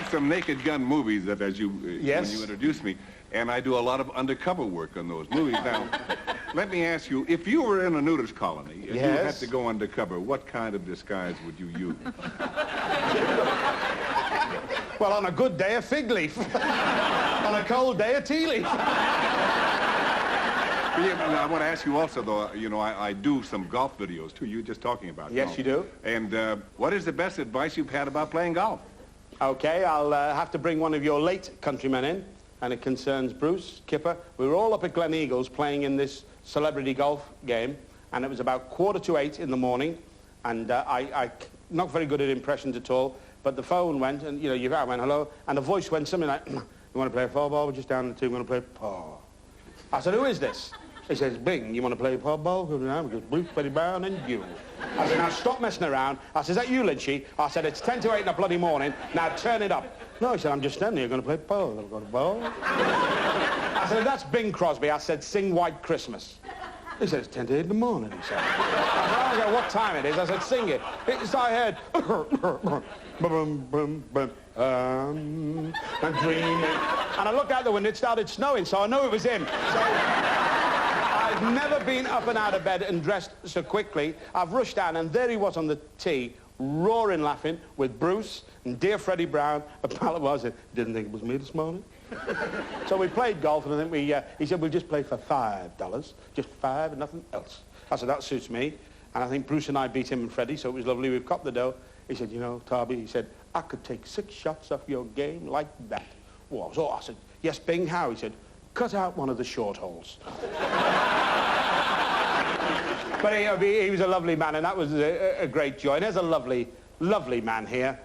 watched some Naked Gun movies that when you introduced me, and I do a lot of undercover work on those movies. Now, let me ask you, if you were in a nudist colony and you had to go undercover, what kind of disguise would you use? Well, on a good day, a fig leaf. On a cold day, a tea leaf. Yeah, I want to ask you also, though, you know, I do some golf videos, too. You were just talking about Yes, golf. you do. And what is the best advice you've had about playing golf? Okay, I'll have to bring one of your late countrymen in, and it concerns Bruce, Kipper. We were all up at Glen Eagles playing in this celebrity golf game, and it was about 7:45 in the morning, and I not very good at impressions at all, but the phone went, and, you know, I went, hello, and the voice went something like, you want to play a 4-ball? We're just down the 2, we want to play par. I said, who is this? He says, Bing, you want to play par ball? Because Bruce, Freddie Brown, and you. I said, now stop messing around. I said, is that you, Lynchy? I said, it's 7:50 in the bloody morning. Now turn it up. No, he said, I'm just standing here going to play ball. I've got a ball. I said, that's Bing Crosby. I said, sing White Christmas. He said, it's 7:50 in the morning, he said. I don't know what time it is. I said, sing it. So I heard, boom, boom, boom, I'm dreaming. And I looked out the window, it started snowing, so I knew it was him. So I've never been up and out of bed and dressed so quickly. I've rushed down, and there he was on the tee, roaring laughing with Bruce and dear Freddie Brown, a pal of ours. I didn't think it was me this morning. So we played golf, and I think he said, we'll just play for $5. Just 5 and nothing else. I said, that suits me. And I think Bruce and I beat him and Freddie, so it was lovely. We've copped the dough. He said, you know, Tarby, he said, I could take 6 shots off your game like that. Well, so I said, yes, Bing, how? He said, cut out one of the short holes. But he was a lovely man, and that was a great joy. And there's a lovely, lovely man here.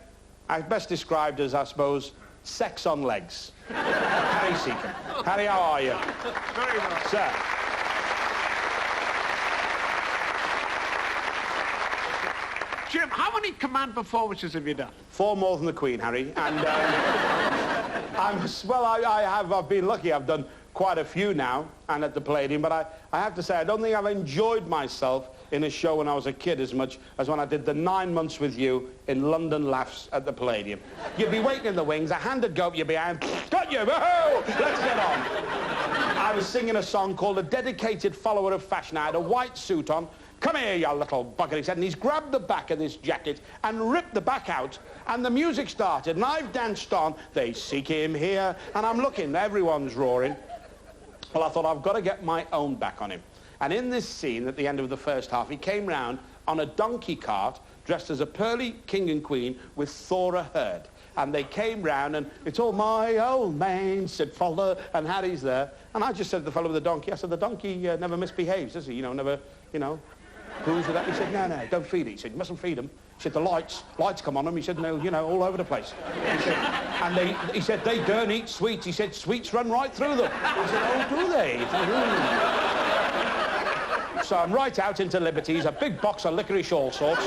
I'm best described as, I suppose, sex on legs. Harry Seacombe. Harry, how are you? Very well. Sir. Jim, how many command performances have you done? 4 more than the Queen, Harry. And I've been lucky. I've done quite a few now, and at the Palladium, but I have to say, I don't think I've enjoyed myself in a show when I was a kid as much as when I did the 9 months with you in London Laughs at the Palladium. You'd be waiting in the wings, a hand would go up your behind, got you, whoa, let's get on. I was singing a song called A Dedicated Follower of Fashion. I had a white suit on. Come here, you little bugger, he said, and he's grabbed the back of this jacket and ripped the back out, and the music started, and I've danced on. They seek him here, and I'm looking, everyone's roaring. Well, I thought, I've got to get my own back on him. And in this scene, at the end of the first half, he came round on a donkey cart, dressed as a pearly king and queen with Thora Hird. And they came round, and it's all my old man, said Fuller, and Harry's there. And I just said to the fellow with the donkey, I said, the donkey never misbehaves, does he? You know, never, you know, proves with that. He said, no, don't feed it. He said, you mustn't feed him. He said, the lights come on them. He said, no, you know, all over the place. He said, and he said, they don't eat sweets. He said, sweets run right through them. He said, oh, do they? He said, so I'm right out into Liberties, a big box of licorice all sorts.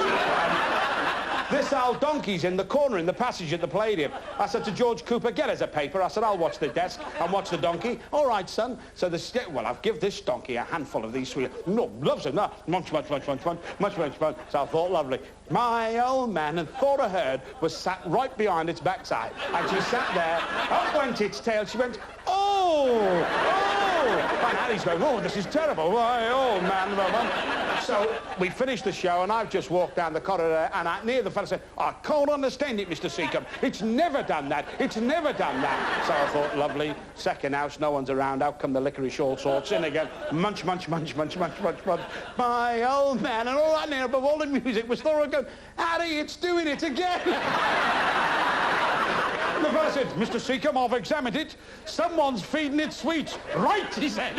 This old donkey's in the corner in the passage at the Palladium. I said to George Cooper, get us a paper. I said, I'll watch the desk and watch the donkey. All right, son. So well, I'll give this donkey a handful of these sweets. No, loves it. No, much fun. So I thought, lovely. My old man, and Thora Hird was sat right behind its backside. And she sat there, up went its tail. She went, oh. And Harry's going, oh, this is terrible. My old man. So we finished the show, and I've just walked down the corridor, and near the fellow said, I can't understand it, Mr. Seacombe. It's never done that. It's never done that. So I thought, lovely, second house, no one's around. Out come the licorice all sorts in again. Munch. My old man, and all that near above all the music was Thora going, Harry, it's doing it again. The fellow said, Mr. Seacombe, I've examined it. Someone's feeding it sweets. Right, he said.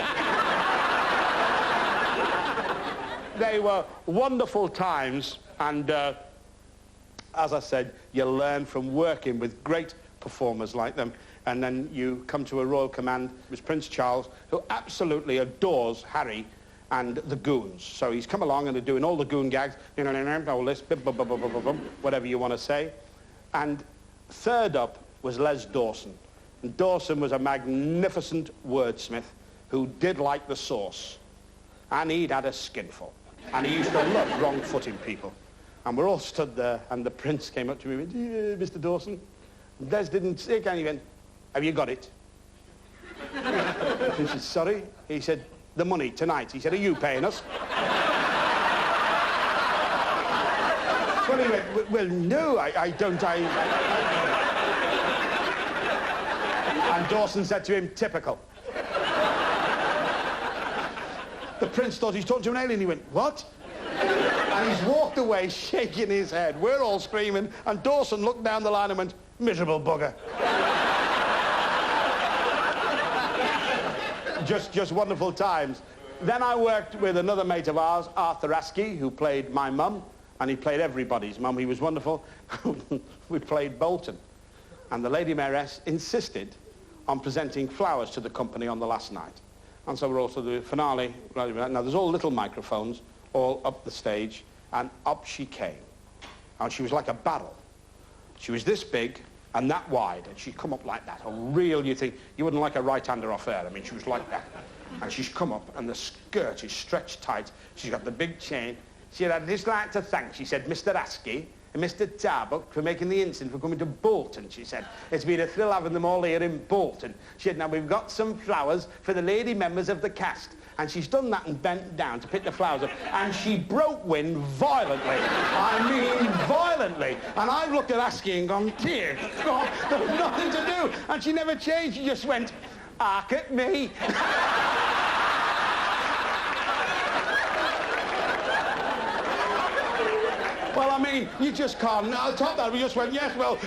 They were wonderful times, and as I said, you learn from working with great performers like them, and then you come to a Royal Command. It was Prince Charles, who absolutely adores Harry and the goons. So he's come along and they're doing all the goon gags, all this, whatever you want to say. And third up was Les Dawson. And Dawson was a magnificent wordsmith who did like the sauce. And he'd had a skinful. And he used to love wrong-footing people. And we're all stood there, and the Prince came up to me and went, Mr. Dawson, Des didn't say again. He went, have you got it? He said, sorry? He said, the money tonight. He said, are you paying us? Well, he went, well, no, I don't. And Dawson said to him, typical. The Prince thought he's talking to an alien. He went, what? And he's walked away shaking his head. We're all screaming, and Dawson looked down the line and went, miserable bugger. Just wonderful times. Then I worked with another mate of ours, Arthur Askey, who played my mum, and he played everybody's mum. He was wonderful. We played Bolton, and the Lady Mayoress insisted on presenting flowers to the company on the last night. And so we're also the finale. Now, there's all little microphones all up the stage, and up she came. And she was like a barrel. She was this big and that wide, and she'd come up like that. A real, you think, you wouldn't like a right-hander off her. I mean, she was like that. And she's come up, and the skirt is stretched tight. She's got the big chain. She said, I'd just like to thank, she said, Mr. Askey and Mr. Tarbuck for making the instant for coming to Bolton, she said. It's been a thrill having them all here in Bolton. She said, now we've got some flowers for the lady members of the cast. And she's done that and bent down to pick the flowers up. And she broke wind violently. I mean, violently. And I've looked at Askey and gone, dear God, there was nothing to do. And she never changed. She just went, ark at me. Well, I mean, you just can't top that. We just went, yes, well...